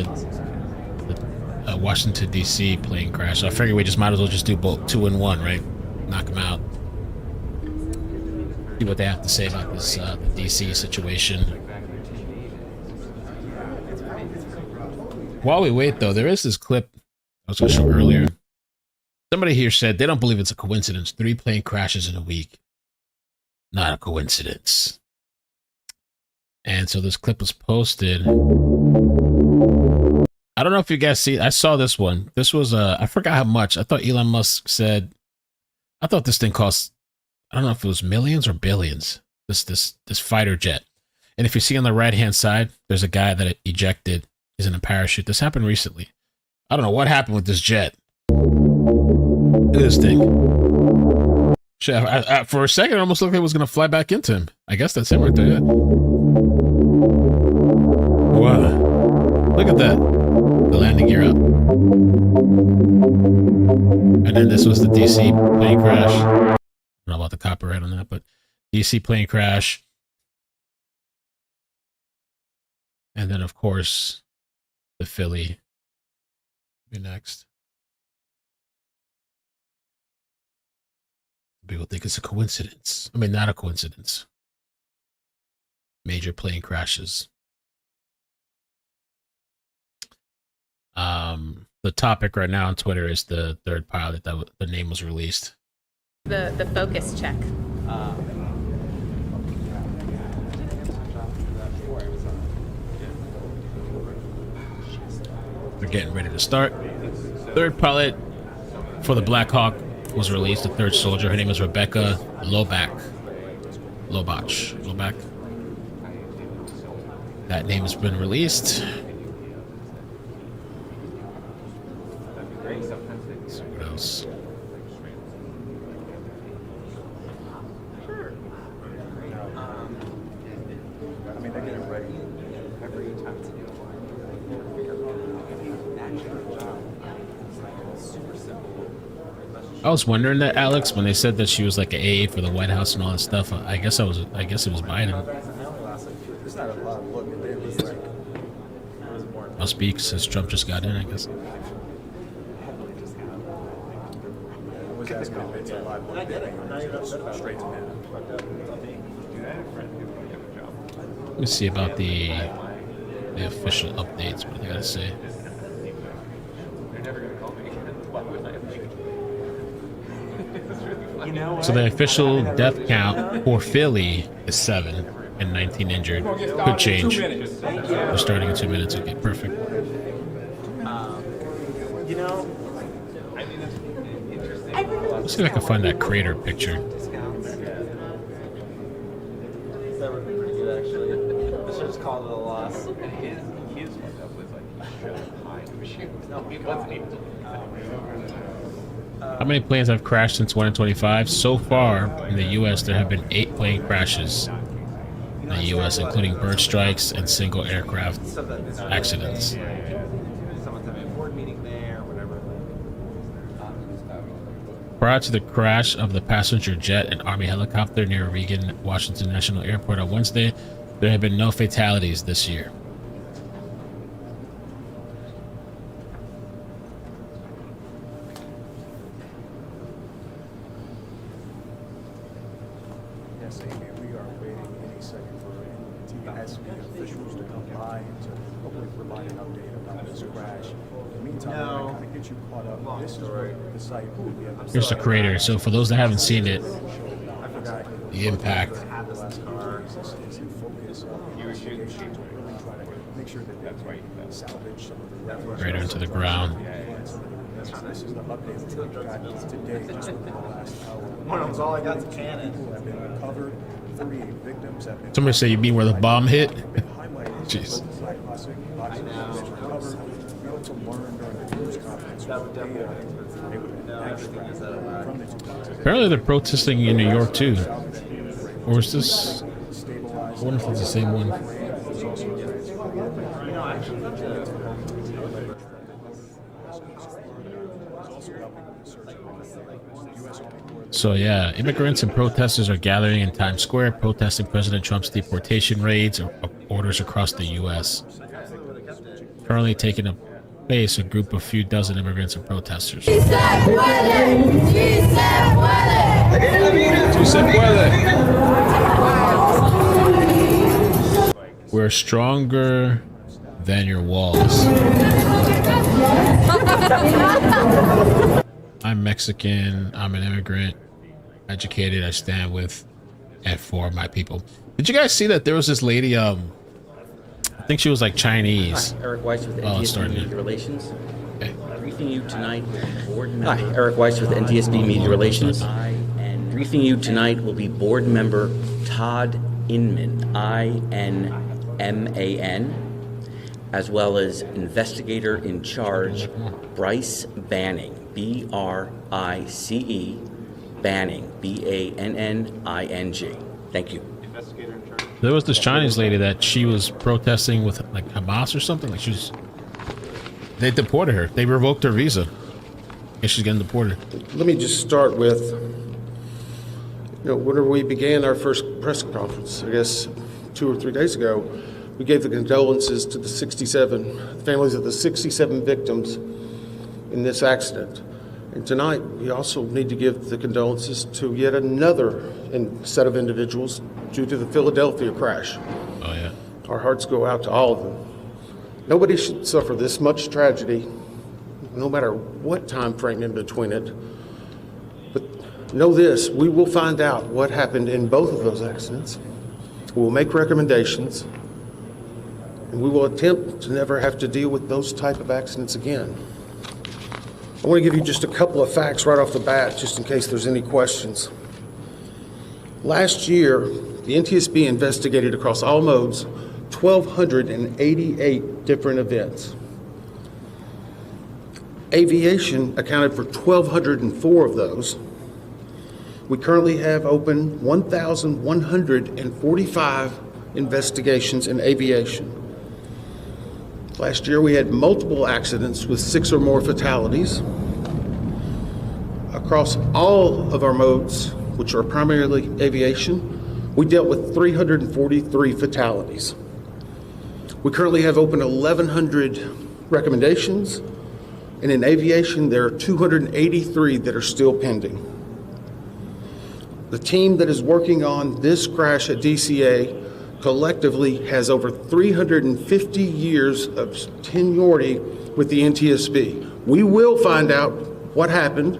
the Washington D.C. plane crash. So I figure we just might as well just do both 2 in 1, right? Knock them out. See what they have to say about this the D.C. situation. While we wait, though, there is this clip I was going to show earlier. Somebody here said they don't believe it's a coincidence. 3 plane crashes in a week. Not a coincidence. And so this clip was posted. I don't know if you guys see. I saw this one. This was I forgot how much. I thought Elon Musk said. I thought this thing cost. I don't know if it was millions or billions. This fighter jet. And if you see on the right hand side, there's a guy that ejected. He's in a parachute. This happened recently. I don't know what happened with this jet. Look at this thing. Shit, for a second, it almost looked like it was going to fly back into him. I guess that's him right there. Yeah. Wow. Look at that. The landing gear up. And then this was the DC plane crash. I don't know about the copyright on that, but DC plane crash. And then, of course, the Philly. Be next. People think it's a coincidence. I mean, not a coincidence. Major plane crashes. The topic right now on Twitter is the third pilot that the name was released. The focus check. They're getting ready to start. Third pilot for the Black Hawk was released, the third soldier. Her name is Rebecca Lobach. That name has been released. Let's see what else. I mean, they get it ready every time it's a new one. Super simple. I was wondering that, Alex, when they said that she was like an AA for the White House and all that stuff. I guess it was Biden. It's not a lot of look, but it was like Must be since Trump just got in, I guess. Let me see about the official updates. What do they gotta say? So the official death count for Philly is 7 and 19 injured. Could change. We're starting in 2 minutes. Okay, perfect. Let's see if I can find that crater picture. That would be pretty good, actually. I should just call it a loss. And his went up with like high machine. No, he wasn't even. How many planes have crashed since 125? So far in the U.S., there have been 8 plane crashes in the U.S., including bird strikes and single aircraft accidents. Prior to the crash of the passenger jet and Army helicopter near Reagan Washington National Airport on Wednesday, there have been no fatalities this year. Yes, Amy, we are waiting any second for NTSB officials to come by and to hopefully provide an update about this crash. In the meantime, I kind of get you caught up. This is where the site will be able to. Here's the crater. So for those that haven't seen it, the impact. Crater into the ground. This is the update that we got today, just within the last hour. One of them's all I got is a cannon. People have been recovered. 38 victims have been. Somebody say you mean where the bomb hit? Jeez. I know. We also learned during the news conference what they would extract from the 2000. Apparently they're protesting in New York too. Or is this? I wonder if it's the same one. Also helping So yeah, immigrants and protesters are gathering in Times Square, protesting President Trump's deportation raids or orders across the U.S. Currently taking place a group of few dozen immigrants and protesters. Sí se puede. We're stronger than your walls. I'm Mexican. I'm an immigrant. Educated. I stand with and for my people. Did you guys see that there was this lady? I think she was like Chinese. Hi, Eric Weiss with Oh, NTSB Media Relations. Okay. Briefing you tonight will be board member. Hi, Eric Weiss with NTSB Media Relations. And briefing you tonight will be board member Todd Inman, I-N-M-A-N, as well as investigator in charge Bryce Banning, B-R-I-C-E, Banning, B-A-N-N-I-N-G. Thank you. There was this Chinese lady that she was protesting with like Hamas or something. Like they deported her. They revoked her visa. And she's getting deported. Let me just start with, whenever we began our first press conference, I guess 2 or 3 days ago, we gave the condolences to the families of the 67 victims in this accident. And tonight, we also need to give the condolences to yet another set of individuals due to the Philadelphia crash. Oh, yeah. Our hearts go out to all of them. Nobody should suffer this much tragedy, no matter what time frame in between it. But know this, we will find out what happened in both of those accidents. We'll make recommendations, and we will attempt to never have to deal with those type of accidents again. I want to give you just a couple of facts right off the bat, just in case there's any questions. Last year, the NTSB investigated across all modes 1,288 different events. Aviation accounted for 1,204 of those. We currently have open 1,145 investigations in aviation. Last year, we had multiple accidents with 6 or more fatalities. Across all of our modes, which are primarily aviation, we dealt with 343 fatalities. We currently have open 1,100 recommendations, and in aviation, there are 283 that are still pending. The team that is working on this crash at DCA collectively has over 350 years of seniority with the NTSB. We will find out what happened,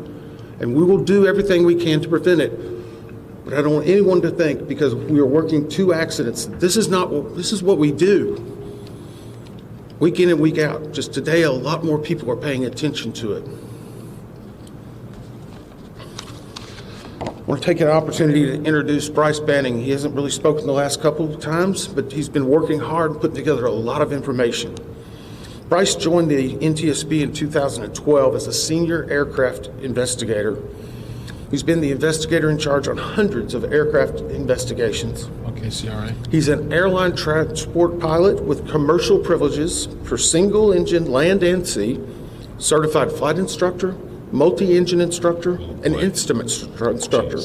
and we will do everything we can to prevent it. But I don't want anyone to think because we are working 2 accidents. This is what we do. Week in and week out. Just today, a lot more people are paying attention to it. I want to take an opportunity to introduce Bryce Banning. He hasn't really spoken the last couple of times, but he's been working hard and putting together a lot of information. Bryce joined the NTSB in 2012 as a senior aircraft investigator. He's been the investigator in charge on hundreds of aircraft investigations. Okay, CRA. He's an airline transport pilot with commercial privileges for single-engine land and sea, certified flight instructor, multi-engine instructor, and instrument instructor.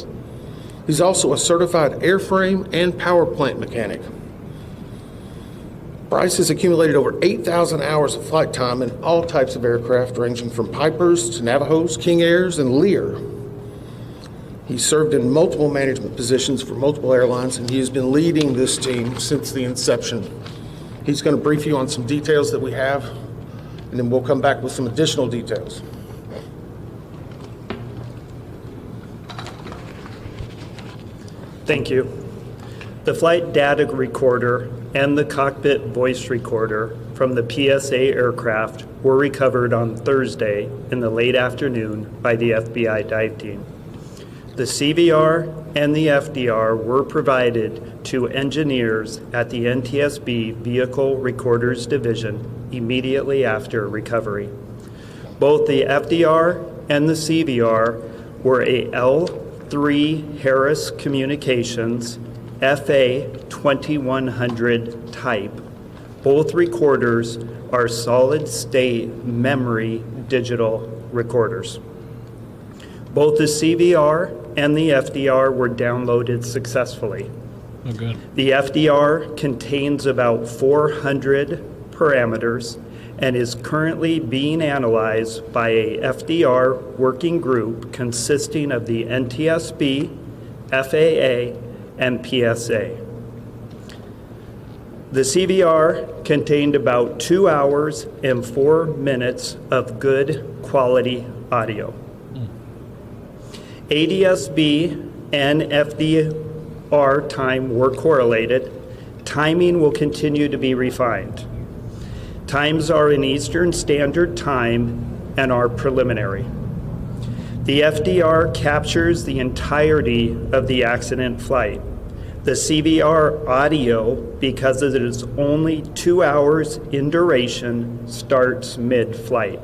He's also a certified airframe and power plant mechanic. Bryce has accumulated over 8,000 hours of flight time in all types of aircraft, ranging from Pipers to Navajos, King Airs, and Lear. He's served in multiple management positions for multiple airlines, and he has been leading this team since the inception. He's going to brief you on some details that we have, and then we'll come back with some additional details. Thank you. The flight data recorder and the cockpit voice recorder from the PSA aircraft were recovered on Thursday in the late afternoon by the FBI dive team. The CVR and the FDR were provided to engineers at the NTSB Vehicle Recorders Division immediately after recovery. Both the FDR and the CVR were a L3 Harris Communications FA 2100 type. Both recorders are solid-state memory digital recorders. Both the CVR and the FDR were downloaded successfully. Oh, good. The FDR contains about 400 parameters and is currently being analyzed by a FDR working group consisting of the NTSB, FAA, and PSA. The CVR contained about 2 hours and 4 minutes of good quality audio. ADSB and FDR time were correlated. Timing will continue to be refined. Times are in Eastern Standard Time and are preliminary. The FDR captures the entirety of the accident flight. The CVR audio, because it is only 2 hours in duration, starts mid-flight.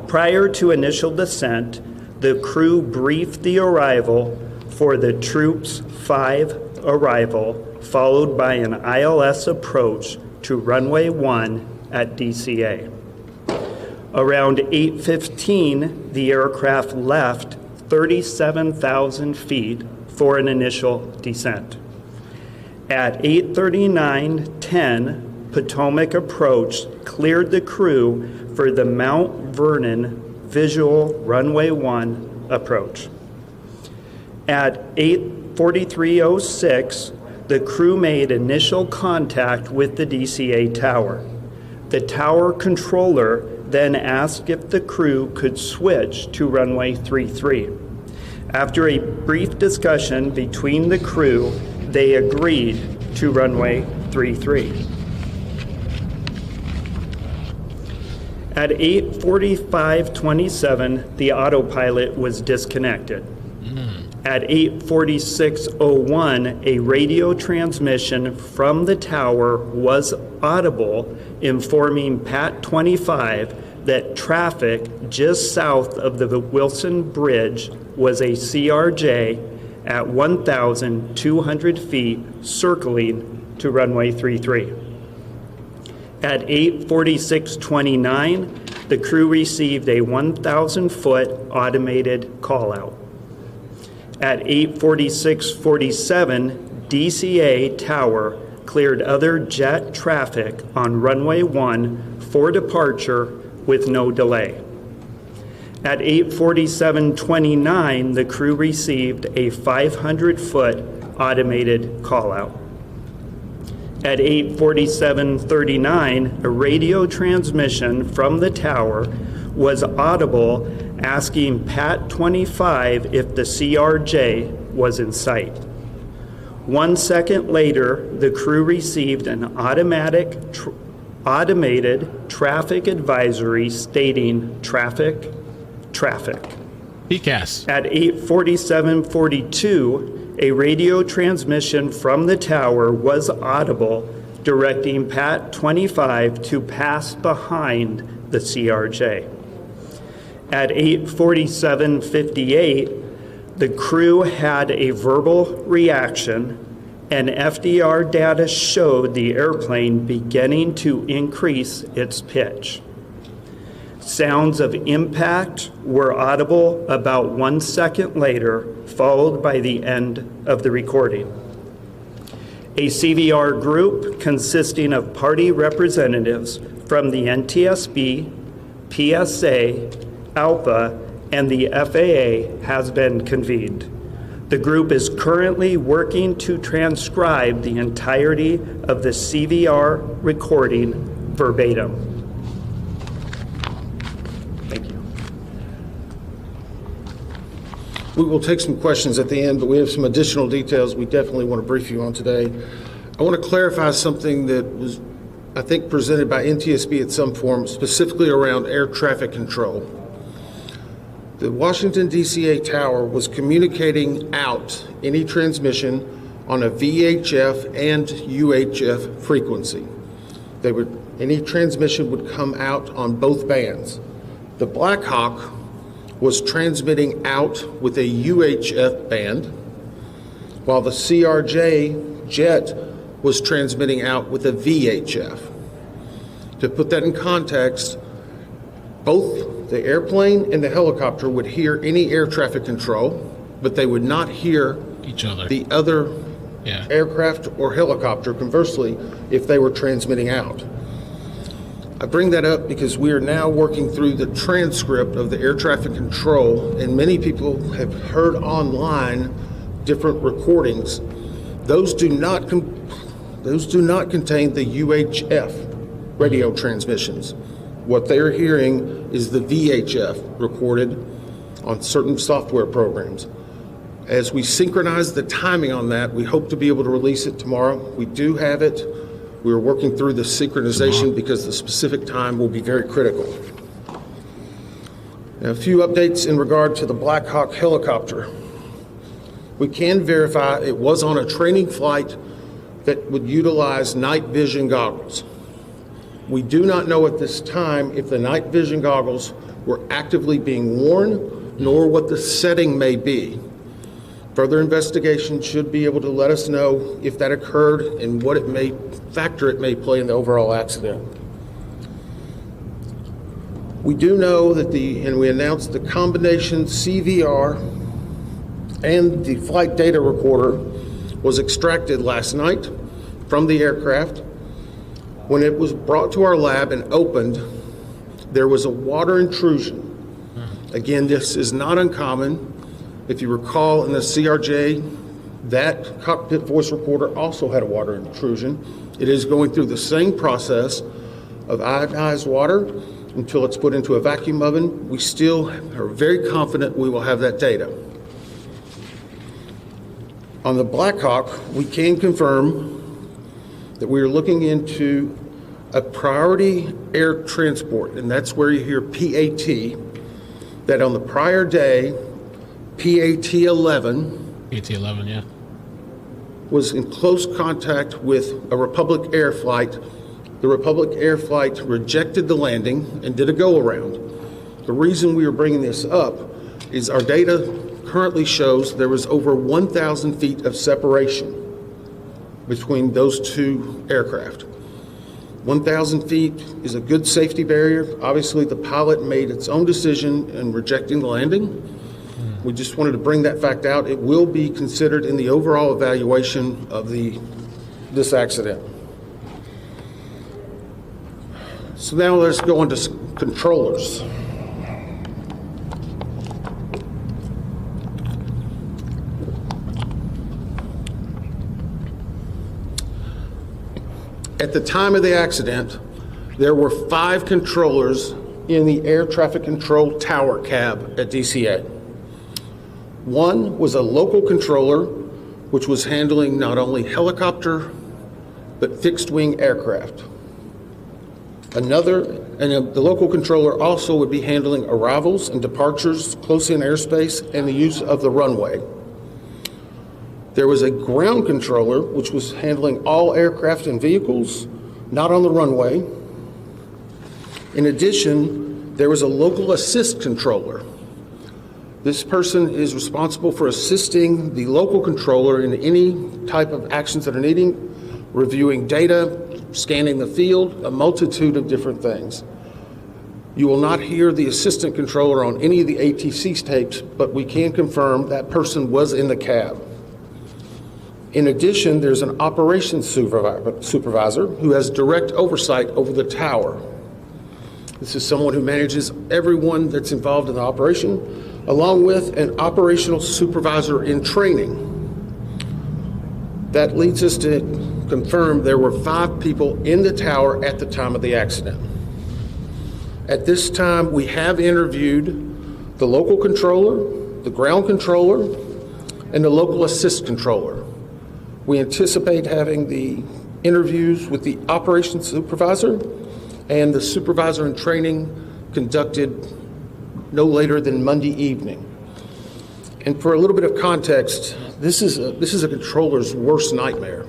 Prior to initial descent, the crew briefed the arrival for the Troops 5 arrival, followed by an ILS approach to runway 1 at DCA. Around 8:15, the aircraft left 37,000 feet for an initial descent. At 8:39:10, Potomac approach cleared the crew for the Mount Vernon visual runway 1 approach. At 8:43:06, the crew made initial contact with the DCA tower. The tower controller then asked if the crew could switch to runway 33. After a brief discussion between the crew, they agreed to runway 33. At 8:45:27, the autopilot was disconnected. At 8:46:01, a radio transmission from the tower was audible, informing Pat 25 that traffic just south of the Wilson Bridge was a CRJ at 1,200 feet circling to runway 33. At 8:46:29, the crew received a 1,000-foot automated call-out. At 8:46:47, DCA tower cleared other jet traffic on runway 1 for departure with no delay. At 8:47:29, the crew received a 500-foot automated call-out. At 8:47:39, a radio transmission from the tower was audible asking Pat 25 if the CRJ was in sight. 1 second later, the crew received an automated traffic advisory stating traffic. PCAS. At 8:47:42, a radio transmission from the tower was audible, directing Pat 25 to pass behind the CRJ. At 8:47:58, the crew had a verbal reaction, and FDR data showed the airplane beginning to increase its pitch. Sounds of impact were audible about 1 second later, followed by the end of the recording. A CVR group consisting of party representatives from the NTSB, PSA, ALPA, and the FAA has been convened. The group is currently working to transcribe the entirety of the CVR recording verbatim. Thank you. We will take some questions at the end, but we have some additional details we definitely want to brief you on today. I want to clarify something that was, I think, presented by NTSB at some form, specifically around air traffic control. The Washington DCA tower was communicating out any transmission on a VHF and UHF frequency. Any transmission would come out on both bands. The Black Hawk was transmitting out with a UHF band, while the CRJ jet was transmitting out with a VHF. To put that in context, both The airplane and the helicopter would hear any air traffic control, but they would not hear each other. The other aircraft or helicopter, conversely, if they were transmitting out. I bring that up because we are now working through the transcript of the air traffic control, and many people have heard online different recordings. Those do not contain the UHF radio transmissions. What they're hearing is the VHF recorded on certain software programs. As we synchronize the timing on that, we hope to be able to release it tomorrow. We do have it. We're working through the synchronization because the specific time will be very critical. Now, a few updates in regard to the Black Hawk helicopter. We can verify it was on a training flight that would utilize night vision goggles. We do not know at this time if the night vision goggles were actively being worn, nor what the setting may be. Further investigation should be able to let us know if that occurred and what factor it may play in the overall accident. We do know that and we announced the combination CVR and the flight data recorder was extracted last night from the aircraft. When it was brought to our lab and opened, there was a water intrusion. Again, this is not uncommon. If you recall in the CRJ, that cockpit voice recorder also had a water intrusion. It is going through the same process of iodized water until it's put into a vacuum oven. We still are very confident we will have that data. On the Black Hawk, we can confirm that we are looking into a priority air transport, and that's where you hear PAT, that on the prior day, PAT-11 yeah, was in close contact with a Republic Air flight. The Republic Air flight rejected the landing and did a go-around. The reason we are bringing this up is our data currently shows there was over 1,000 feet of separation between those two aircraft. 1,000 feet is a good safety barrier. Obviously, the pilot made its own decision in rejecting the landing. We just wanted to bring that fact out. It will be considered in the overall evaluation of this accident. So now let's go on to controllers. At the time of the accident, there were 5 controllers in the air traffic control tower cab at DCA. One was a local controller, which was handling not only helicopter, but fixed-wing aircraft. The local controller also would be handling arrivals and departures close in airspace and the use of the runway. There was a ground controller, which was handling all aircraft and vehicles, not on the runway. In addition, there was a local assist controller. This person is responsible for assisting the local controller in any type of actions that are needing, reviewing data, scanning the field, a multitude of different things. You will not hear the assistant controller on any of the ATC tapes, but we can confirm that person was in the cab. In addition, there's an operations supervisor who has direct oversight over the tower. This is someone who manages everyone that's involved in the operation, along with an operational supervisor in training. That leads us to confirm there were 5 people in the tower at the time of the accident. At this time, we have interviewed the local controller, the ground controller, and the local assist controller. We anticipate having the interviews with the operations supervisor and the supervisor in training conducted no later than Monday evening. And for a little bit of context, this is a controller's worst nightmare.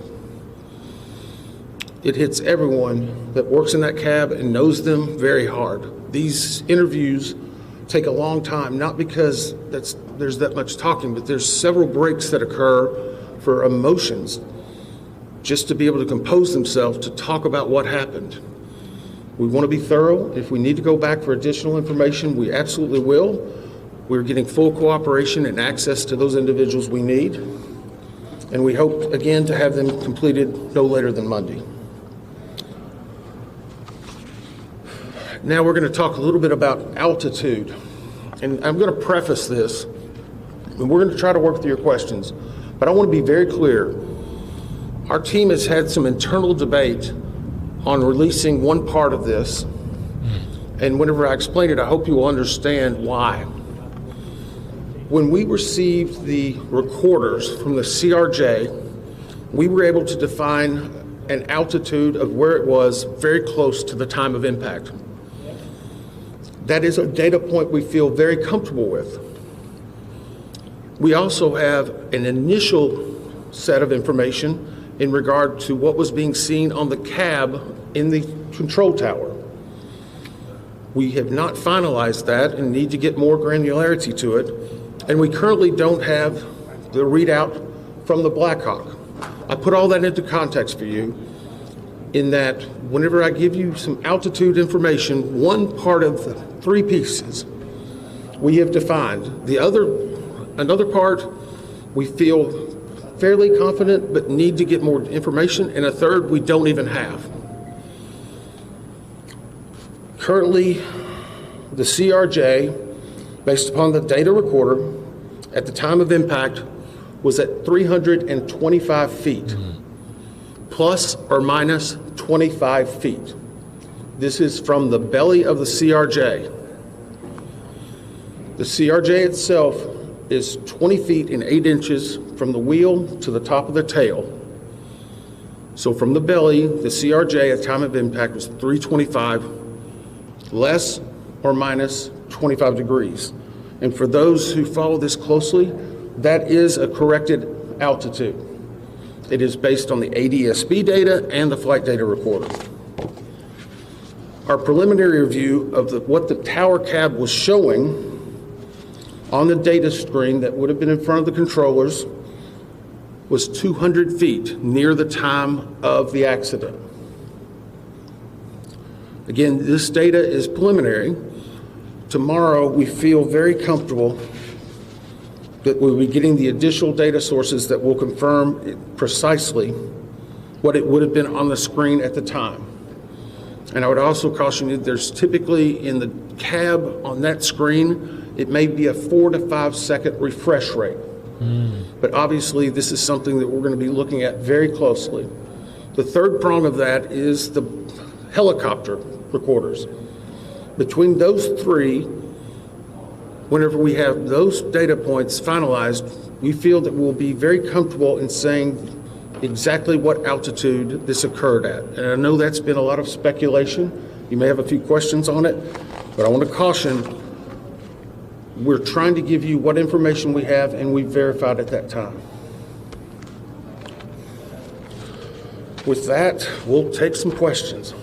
It hits everyone that works in that cab and knows them very hard. These interviews take a long time, not because there's that much talking, but there's several breaks that occur for emotions, just to be able to compose themselves to talk about what happened. We want to be thorough. If we need to go back for additional information, we absolutely will. We're getting full cooperation and access to those individuals we need. And we hope, again, to have them completed no later than Monday. Now we're going to talk a little bit about altitude. And I'm going to preface this, and we're going to try to work through your questions. But I want to be very clear. Our team has had some internal debate on releasing one part of this. And whenever I explain it, I hope you will understand why. When we received the recorders from the CRJ, we were able to define an altitude of where it was very close to the time of impact. That is a data point we feel very comfortable with. We also have an initial set of information in regard to what was being seen on the cab in the control tower. We have not finalized that and need to get more granularity to it. And we currently don't have the readout from the Blackhawk. I put all that into context for you in that whenever I give you some altitude information, one part of the three pieces we have defined. Another part we feel fairly confident but need to get more information, and a third we don't even have. Currently, the CRJ, based upon the data recorder, at the time of impact, was at 325 feet, plus or minus 25 feet. This is from the belly of the CRJ. The CRJ itself is 20 feet and 8 inches from the wheel to the top of the tail. So from the belly, the CRJ at time of impact was 325, less or minus 25 degrees. And for those who follow this closely, that is a corrected altitude. It is based on the NTSB data and the flight data recorder. Our preliminary review of what the tower cab was showing on the data screen that would have been in front of the controllers was 200 feet near the time of the accident. Again, this data is preliminary. Tomorrow, we feel very comfortable that we'll be getting the additional data sources that will confirm precisely what it would have been on the screen at the time. And I would also caution you, there's typically in the cab on that screen, it may be a 4 to 5 second refresh rate. But obviously, this is something that we're going to be looking at very closely. The third prong of that is the helicopter recorders. Between those three, whenever we have those data points finalized, we feel that we'll be very comfortable in saying exactly what altitude this occurred at. And I know that's been a lot of speculation. You may have a few questions on it, but I want to caution, we're trying to give you what information we have and we verified at that time. With that, we'll take some questions.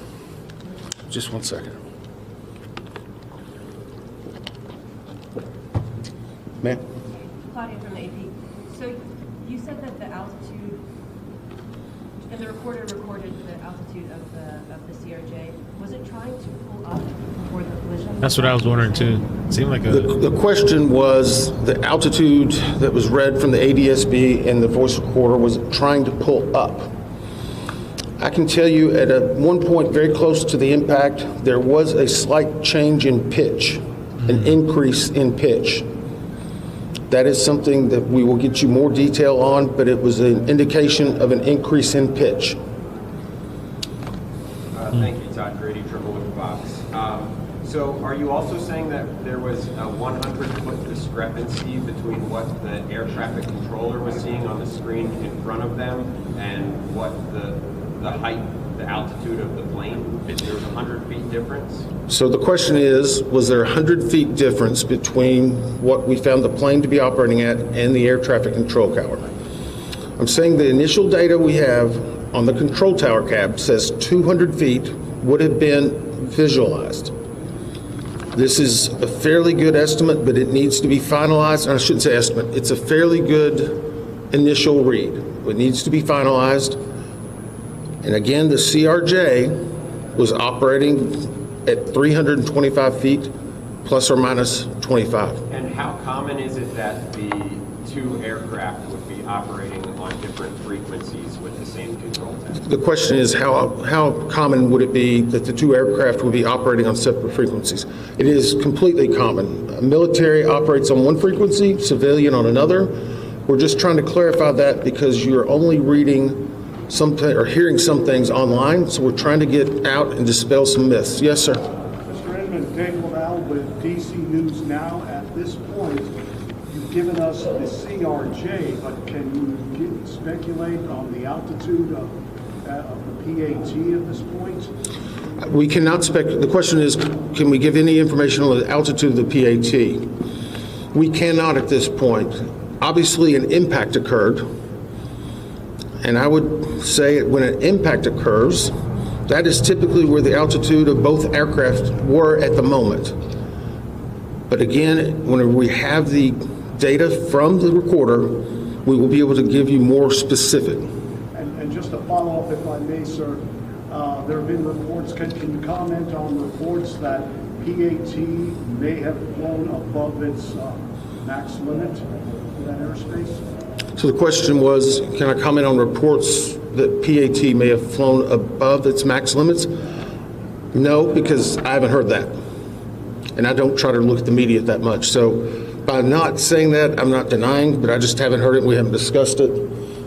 Just one second. Ma'am? Claudia from the AP. So you said that the altitude, and the recorder recorded the altitude of the CRJ. Was it trying to pull up before the collision? That's what I was wondering too. It seemed like The question was the altitude that was read from the NTSB and the voice recorder was trying to pull up. I can tell you at one point very close to the impact, there was a slight change in pitch, an increase in pitch. That is something that we will get you more detail on, but it was an indication of an increase in pitch. Thank you, Todd Grady, Triple with Fox. So are you also saying that there was a 100-foot discrepancy between what the air traffic controller was seeing on the screen in front of them and what the height, the altitude of the plane? There was a 100 feet difference? So the question is, was there a 100 feet difference between what we found the plane to be operating at and the air traffic control tower? I'm saying the initial data we have on the control tower cab says 200 feet would have been visualized. This is a fairly good estimate, but it needs to be finalized. I shouldn't say estimate. It's a fairly good initial read. It needs to be finalized. And again, the CRJ was operating at 325 feet, plus or minus 25. And how common is it that the two aircraft would be operating on different frequencies with the same control tower? The question is, how common would it be that the two aircraft would be operating on separate frequencies? It is completely common. Military operates on one frequency, civilian on another. We're just trying to clarify that because you're only reading or hearing some things online, so we're trying to get out and dispel some myths. Yes, sir. Mr. Edmund, Dave Lavelle with DC News Now. At this point, you've given us the CRJ, but can you speculate on the altitude of the PAT at this point? We cannot speculate. The question is, can we give any information on the altitude of the PAT? We cannot at this point. Obviously, an impact occurred, and I would say when an impact occurs, that is typically where the altitude of both aircraft were at the moment. But again, when we have the data from the recorder, we will be able to give you more specific. And just to follow up, if I may, sir, there have been reports, can you comment on reports that PAT may have flown above its max limit in that airspace? So the question was, can I comment on reports that PAT may have flown above its max limits? No, because I haven't heard that. And I don't try to look at the media that much. So by not saying that, I'm not denying, but I just haven't heard it. We haven't discussed it.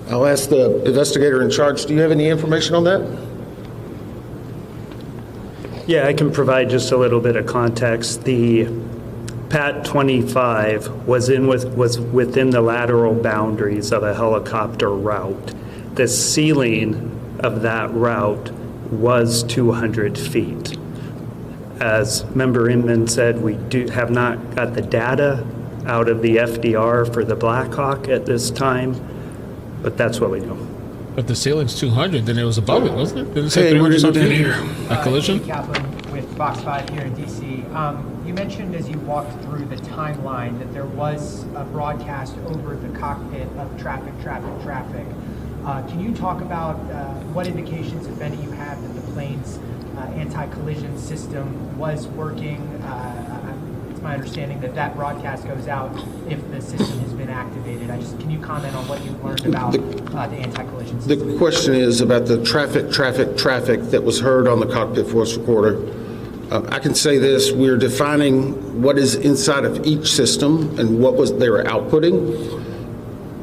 I'll ask the investigator in charge. Do you have any information on that? Yeah, I can provide just a little bit of context. The PAT 25 was within the lateral boundaries of a helicopter route. The ceiling of that route was 200 feet. As Member Inman said, we have not got the data out of the FDR for the Black Hawk at this time, but that's what we know. But the ceiling's 200, then it was above it, wasn't it? Didn't it say Hey, we're 300 gonna go something? down here. A collision? Kaplan with Fox 5 here in DC. You mentioned as you walked through the timeline that there was a broadcast over the cockpit of traffic. Can you talk about what indications, if any, you have that the plane's anti-collision system was working? It's my understanding that that broadcast goes out if the system has been activated. Can you comment on what you've learned about the anti-collision system? The question is about the traffic that was heard on the cockpit voice recorder. I can say this, we're defining what is inside of each system and what they were outputting.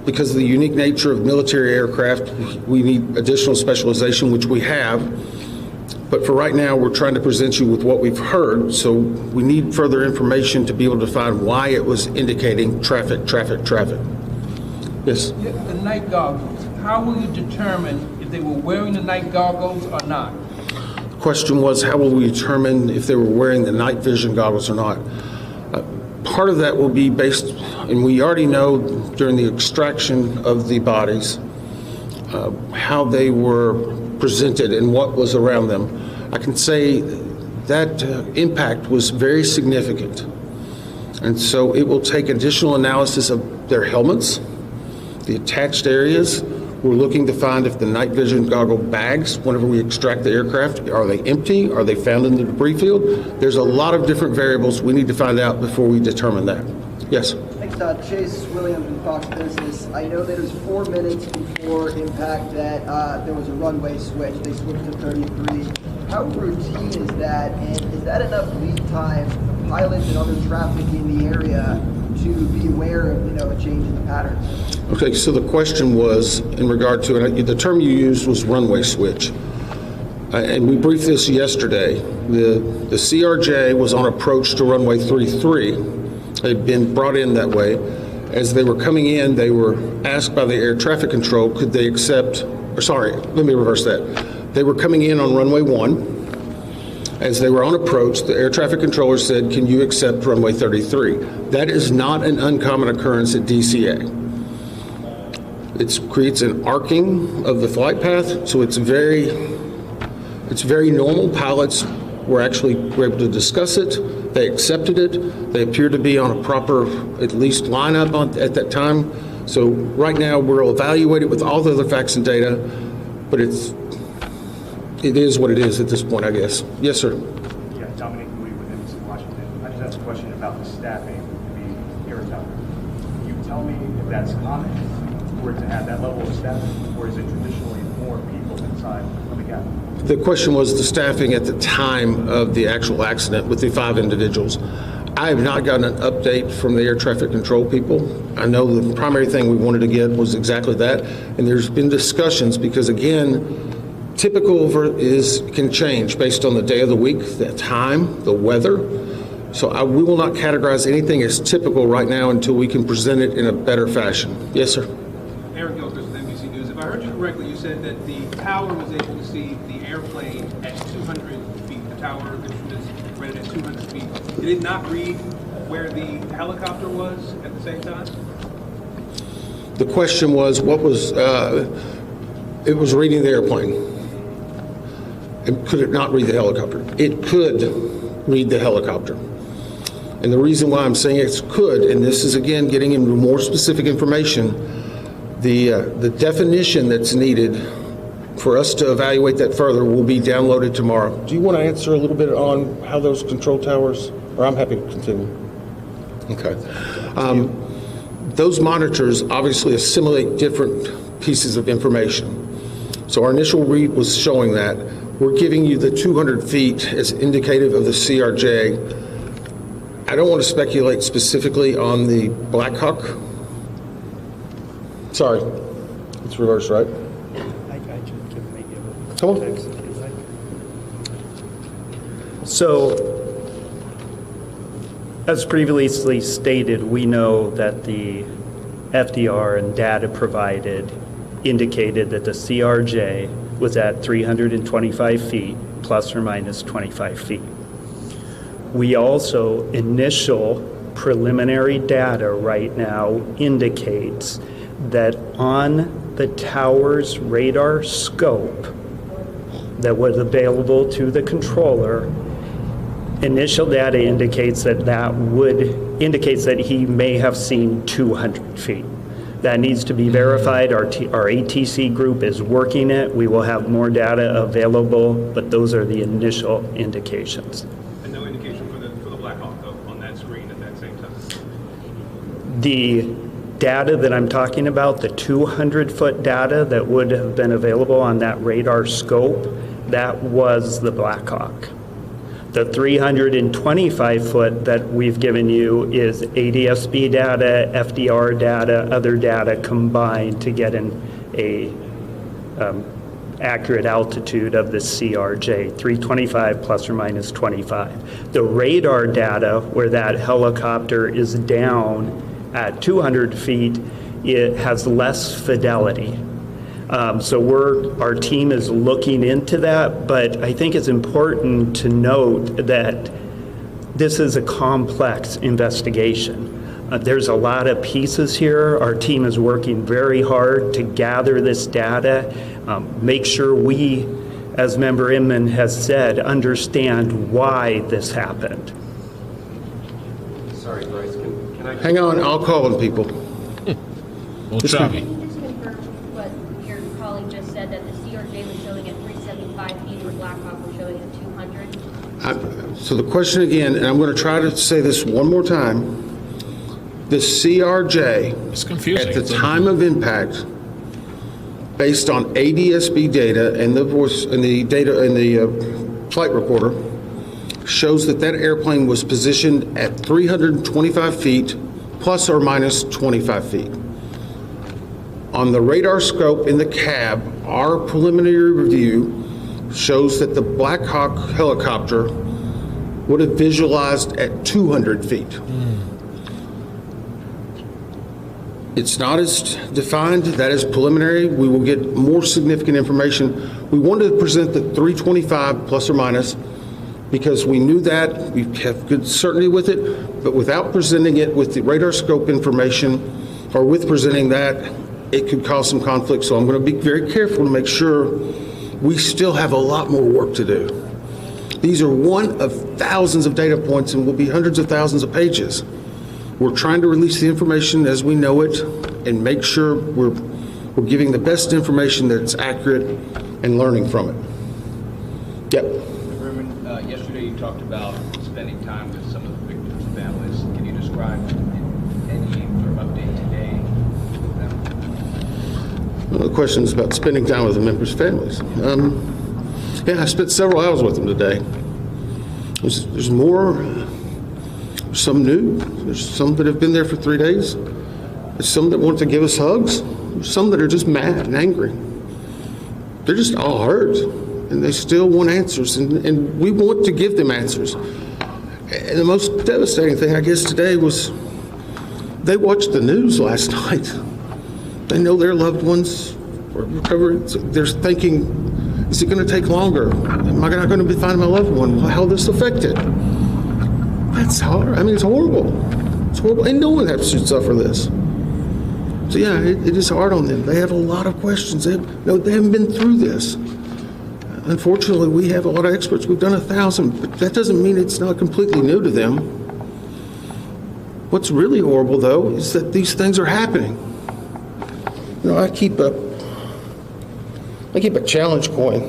Because of the unique nature of military aircraft, we need additional specialization, which we have. But for right now, we're trying to present you with what we've heard, so we need further information to be able to find why it was indicating traffic. Yes? The night goggles, how will you determine if they were wearing the night goggles or not? The question was, how will we determine if they were wearing the night vision goggles or not? Part of that will be based, and we already know during the extraction of the bodies, how they were presented and what was around them. I can say that impact was very significant. And so it will take additional analysis of their helmets, the attached areas. We're looking to find if the night vision goggle bags, whenever we extract the aircraft, are they empty? Are they found in the debris field? There's a lot of different variables we need to find out before we determine that. Yes? Thanks, Chase Williams from Fox Business. I know that it was 4 minutes before impact that there was a runway switch. They switched to 33. How routine is that? And is that enough lead time for pilots and other traffic in the area to be aware of, a change in the patterns? Okay, so the question was in regard to, and the term you used was runway switch. And we briefed this yesterday. The CRJ was on approach to runway 33. They'd been brought in that way. As they were coming in, they were asked by the air traffic control, could they accept, or sorry, let me reverse that. They were coming in on runway 1. As they were on approach, the air traffic controller said, can you accept runway 33? That is not an uncommon occurrence at DCA. It creates an arcing of the flight path, so it's very normal. Pilots were able to discuss it. They accepted it. They appear to be on a proper, at least, lineup at that time. So right now, we'll evaluate it with all the other facts and data, but it it is what it is at this point, I guess. Yes, sir. Yeah, Dominic Louis with NTSB Washington. I just asked a question about the staffing of the air tower. Can you tell me if that's common for it to have that level of staffing, or is it traditionally more people inside of the cabin? The question was the staffing at the time of the actual accident with the 5 individuals. I have not gotten an update from the air traffic control people. I know the primary thing we wanted to get was exactly that, and there's been discussions because, again, typical can change based on the day of the week, the time, the weather. So we will not categorize anything as typical right now until we can present it in a better fashion. Yes, sir. Eric Gilchrist with NBC News. If I heard you correctly, you said that the tower was able to see the airplane at 200 feet. The tower instruments read it at 200 feet. Did it not read where the helicopter was at the same time? The question was, it was reading the airplane. And could it not read the helicopter? It could read the helicopter. And the reason why I'm saying it could, and this is again getting into more specific information, the definition that's needed for us to evaluate that further will be downloaded tomorrow. Do you want to answer a little bit on how those control towers, or I'm happy to continue. Okay. Those monitors obviously assimilate different pieces of information. So our initial read was showing that. We're giving you the 200 feet as indicative of the CRJ. I don't want to speculate specifically on the Black Hawk. Sorry, it's reversed, right? Come on. So, as previously stated, we know that the FDR and data provided indicated that the CRJ was at 325 feet, plus or minus 25 feet. We also, initial preliminary data right now indicates that on the tower's radar scope that was available to the controller, initial data indicates that he may have seen 200 feet. That needs to be verified. Our ATC group is working it. We will have more data available, but those are the initial indications. And no indication for the Black Hawk, though, on that screen at that same time? The data that I'm talking about, the 200-foot data that would have been available on that radar scope, that was the Black Hawk. The 325-foot that we've given you is ADSB data, FDR data, other data combined to get an accurate altitude of the CRJ, 325 plus or minus 25. The radar data, where that helicopter is down at 200 feet, it has less fidelity. So our team is looking into that, but I think it's important to note that this is a complex investigation. There's a lot of pieces here. Our team is working very hard to gather this data, make sure we, as Member Inman has said, understand why this happened. Sorry, Bryce, can I... Hang on, I'll call on people. Well, try me. That the CRJ was showing at 375 feet, where Black Hawk was showing at 200. So the question again, and I'm going to try to say this one more time, the CRJ, it's confusing. At the time of impact, based on ADSB data and the voice and the data and the flight recorder, shows that airplane was positioned at 325 feet plus or minus 25 feet. On the radar scope in the cab, our preliminary review shows that the Black Hawk helicopter would have visualized at 200 feet. It's not as defined. That is preliminary. We will get more significant information. We wanted to present the 325 plus or minus because we knew that. We have good certainty with it, but without presenting it with the radar scope information or with presenting that, it could cause some conflict. So I'm going to be very careful to make sure we still have a lot more work to do. These are one of thousands of data points and will be hundreds of thousands of pages. We're trying to release the information as we know it and make sure we're giving the best information that's accurate and learning from it. Yep. Berman, yesterday you talked about spending time with some of the victims' families. Can you describe any sort of update today with them? Well, the question is about spending time with the members' families. Yeah, I spent several hours with them today. There's more, there's some new, there's some that have been there for 3 days. There's some that want to give us hugs. There's some that are just mad and angry. They're just all hurt, and they still want answers, and we want to give them answers. And the most devastating thing, I guess, today was they watched the news last night. They know their loved ones were recovering. They're thinking, is it going to take longer? Am I not going to be finding my loved one? How will this affect it? That's hard. I mean, it's horrible. It's horrible, and no one has to suffer this. So yeah, it is hard on them. They have a lot of questions. They haven't been through this. Unfortunately, we have a lot of experts. We've done 1,000, but that doesn't mean it's not completely new to them. What's really horrible, though, is that these things are happening. You know, I keep a challenge coin.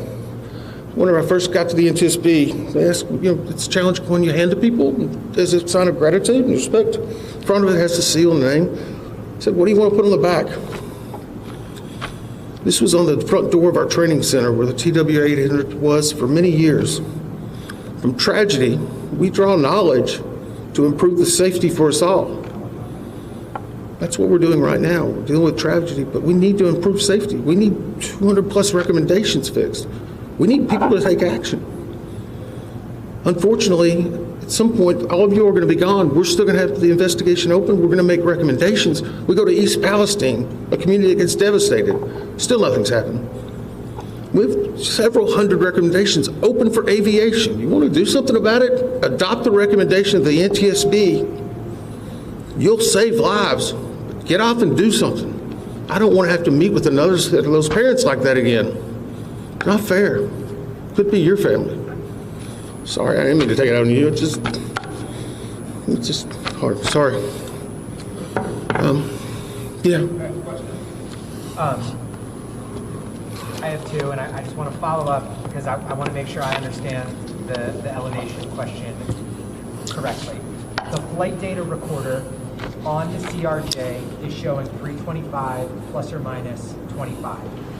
Whenever I first got to the NTSB, they asked, it's a challenge coin you hand to people as a sign of gratitude and respect. In front of it has the seal and the name. I said, what do you want to put on the back? This was on the front door of our training center where the TW-800 was for many years. From tragedy, we draw knowledge to improve the safety for us all. That's what we're doing right now. We're dealing with tragedy, but we need to improve safety. We need 200 plus recommendations fixed. We need people to take action. Unfortunately, at some point, all of you are going to be gone. We're still going to have the investigation open. We're going to make recommendations. We go to East Palestine, a community that gets devastated. Still nothing's happened. We have several hundred recommendations open for aviation. You want to do something about it? Adopt the recommendation of the NTSB. You'll save lives. Get off and do something. I don't want to have to meet with another set of those parents like that again. Not fair. Could be your family. Sorry, I didn't mean to take it out on you. It's just hard. Sorry. Yeah. I have two, and I just want to follow up because I want to make sure I understand the elevation question correctly. The flight data recorder on the CRJ is showing 325 plus or minus 25.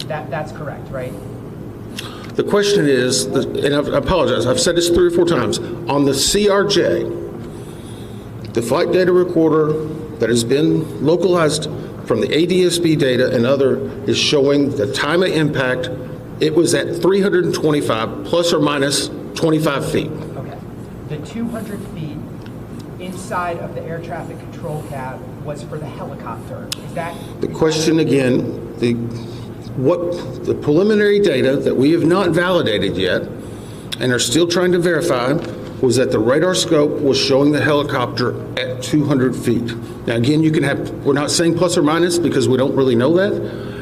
That's correct, right? The question is, and I apologize, I've said this 3 or 4 times, on the CRJ, the flight data recorder that has been localized from the ADSB data and other is showing the time of impact. It was at 325 plus or minus 25 feet. Okay. The 200 feet inside of the air traffic control cab was for the helicopter. Is that the question again? What the preliminary data that we have not validated yet and are still trying to verify was that the radar scope was showing the helicopter at 200 feet. Now again, you can have, we're not saying plus or minus because we don't really know that.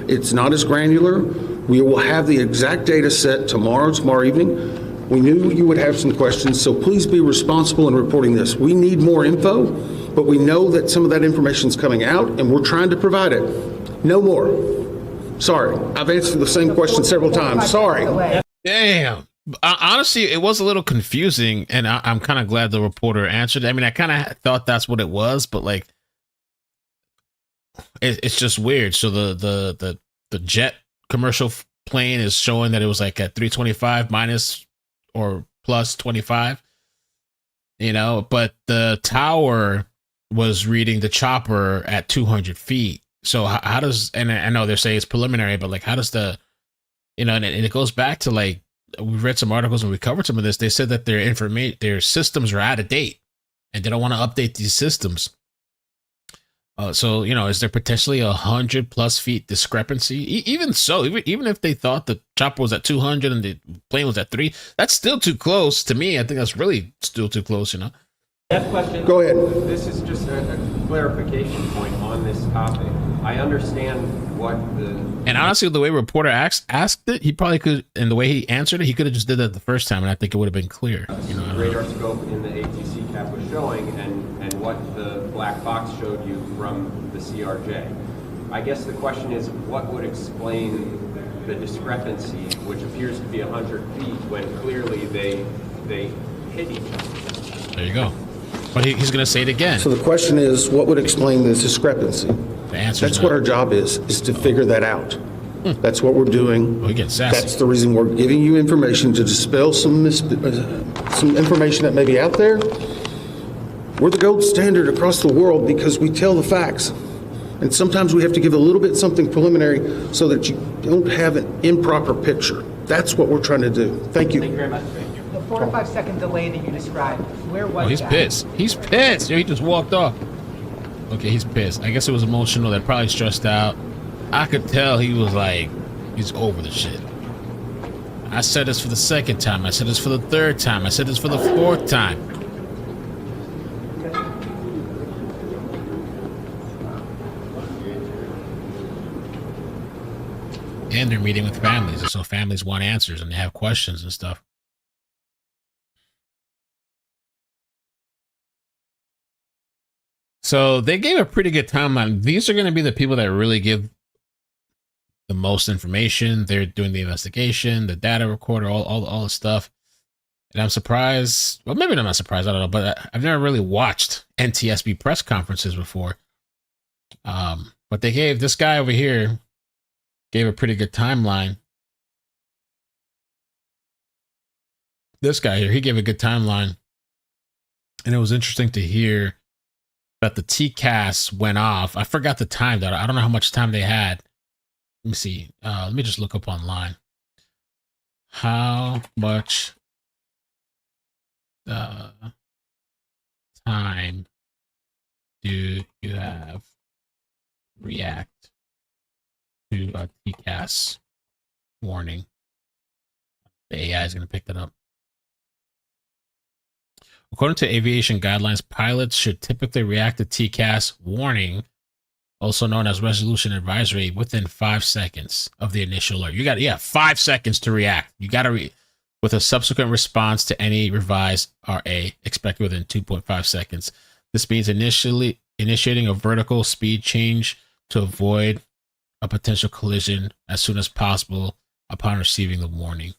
It's not as granular. We will have the exact data set tomorrow evening. We knew you would have some questions, so please be responsible in reporting this. We need more info, but we know that some of that information is coming out and we're trying to provide it. No more. Sorry, I've answered the same question several times. Sorry. Damn. Honestly, it was a little confusing, and I'm kind of glad the reporter answered. I mean, I kind of thought that's what it was, but like, it's just weird. So the jet commercial plane is showing that it was like at 325 minus or plus 25, but the tower was reading the chopper at 200 feet. So how does, and I know they're saying it's preliminary, but like, how does and it goes back to like, we read some articles and we covered some of this. They said that their systems are out of date and they don't want to update these systems. So, is there potentially 100 plus feet discrepancy? Even so, even if they thought the chopper was at 200 and the plane was at 3, that's still too close to me. I think that's really still too close, Next question. Go ahead. This is just a clarification point on this topic. I understand what the... And honestly, the way reporter asked it, he probably could, and the way he answered it, he could have just did that the first time, and I think it would have been clear. Radar scope in the ATC cap was showing, and what the black box showed you from the CRJ. I guess the question is, what would explain the discrepancy, which appears to be 100 feet, when clearly they hit each other? There you go. But he's going to say it again. So the question is, what would explain the discrepancy? The answer That's what our job is to figure that out. That's what we're doing. We get sassy. That's the reason we're giving you information to dispel some information that may be out there. We're the gold standard across the world because we tell the facts. And sometimes we have to give a little bit something preliminary so that you don't have an improper picture. That's what we're trying to do. Thank you. Thank you very much. The 4 to 5 second delay that you described, where was he's that? pissed. He's pissed. He just walked off. Okay, he's pissed. I guess it was emotional. They're probably stressed out. I could tell he was like, he's over the shit. I said this for the second time. I said this for the third time. I said this for the fourth time. And they're meeting with families, and so families want answers and they have questions and stuff. So they gave a pretty good timeline. These are going to be the people that really give the most information. They're doing the investigation, the data recorder, all the stuff. And I'm surprised. Well, maybe I'm not surprised. I don't know, but I've never really watched NTSB press conferences before. But they gave this guy over here gave a pretty good timeline. This guy here, he gave a good timeline. And it was interesting to hear that the TCAS went off. I forgot the time, though. I don't know how much time they had. Let me see. Let me just look up online. How much time do you have react to a TCAS warning? The AI is going to pick that up. According to aviation guidelines, pilots should typically react to TCAS warning, also known as resolution advisory, within 5 seconds of the initial alert. You got 5 seconds to react. You got to with a subsequent response to any revised RA expected within 2.5 seconds. This means initiating a vertical speed change to avoid a potential collision as soon as possible upon receiving the warning.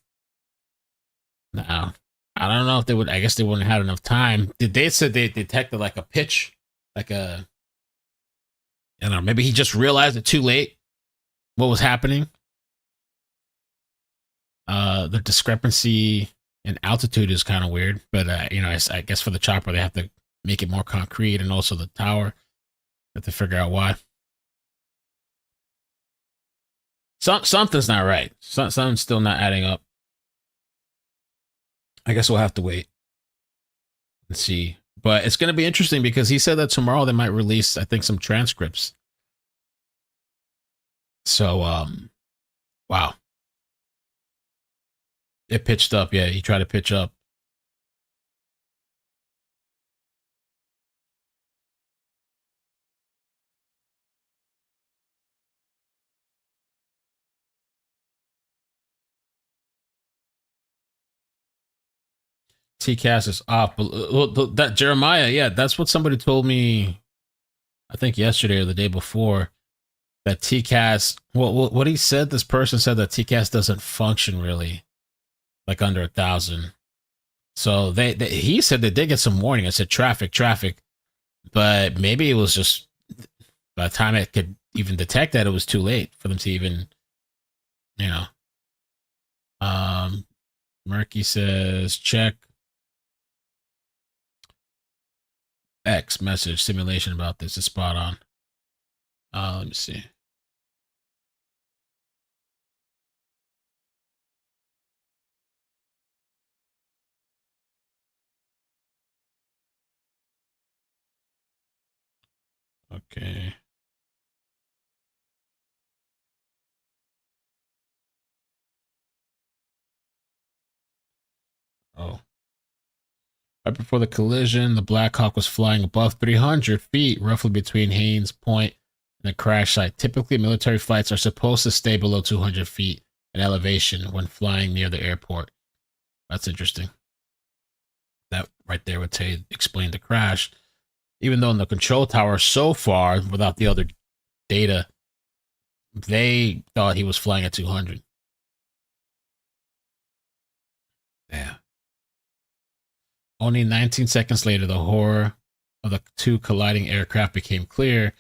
Now, I don't know if they would. I guess they wouldn't have had enough time. They said they detected like a pitch, like a. I don't know. Maybe he just realized it too late. What was happening? The discrepancy in altitude is kind of weird, but I guess for the chopper they have to make it more concrete, and also the tower have to figure out why. Something's not right. Something's still not adding up. I guess we'll have to wait and see. But it's going to be interesting because he said that tomorrow they might release, I think, some transcripts. So, wow. It pitched up. Yeah, he tried to pitch up. TCAS is off. That Jeremiah, yeah, that's what somebody told me, I think yesterday or the day before, that TCAS, well, what he said, this person said that TCAS doesn't function really, like under 1,000. So he said they did get some warning. I said traffic, but maybe it was just by the time it could even detect that, it was too late for them to even, Murky says, check X message simulation about this is spot on. Let me see. Okay. Oh. Right before the collision, the Black Hawk was flying above 300 feet, roughly between Haynes Point and the crash site. Typically, military flights are supposed to stay below 200 feet in elevation when flying near the airport. That's interesting. That right there would explain the crash. Even though in the control tower so far, without the other data, they thought he was flying at 200. Only 19 seconds later, the horror of the two colliding aircraft became clear.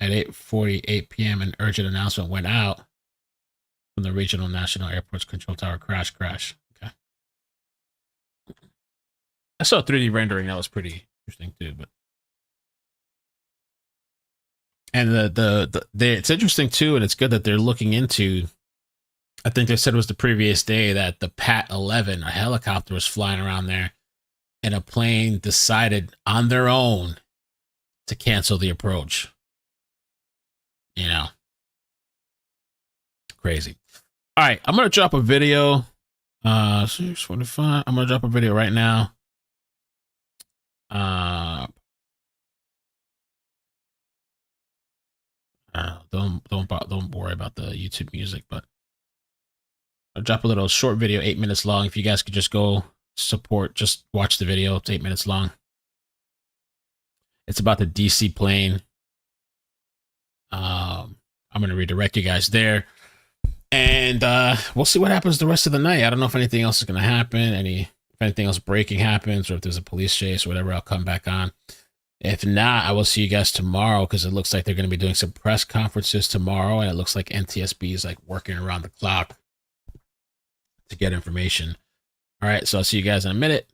At 8:48 p.m., an urgent announcement went out from the Regional National Airport's control tower. Crash. Okay. I saw a 3D rendering. That was pretty interesting too. But and it's interesting too, and it's good that they're looking into. I think they said it was the previous day that the Pat 11, a helicopter, was flying around there, and a plane decided on their own to cancel the approach. You know, crazy. All right, I'm gonna drop a video. 6:45. I'm gonna drop a video right now. Don't worry about the YouTube music, but I'll drop a little short video, 8 minutes long. If you guys could just go support, just watch the video. It's 8 minutes long. It's about the DC plane. I'm going to redirect you guys there. And we'll see what happens the rest of the night. I don't know if anything else is going to happen. If anything else breaking happens, or if there's a police chase or whatever, I'll come back on. If not, I will see you guys tomorrow, because it looks like they're going to be doing some press conferences tomorrow. And it looks like NTSB is like working around the clock to get information. All right. So I'll see you guys in a minute.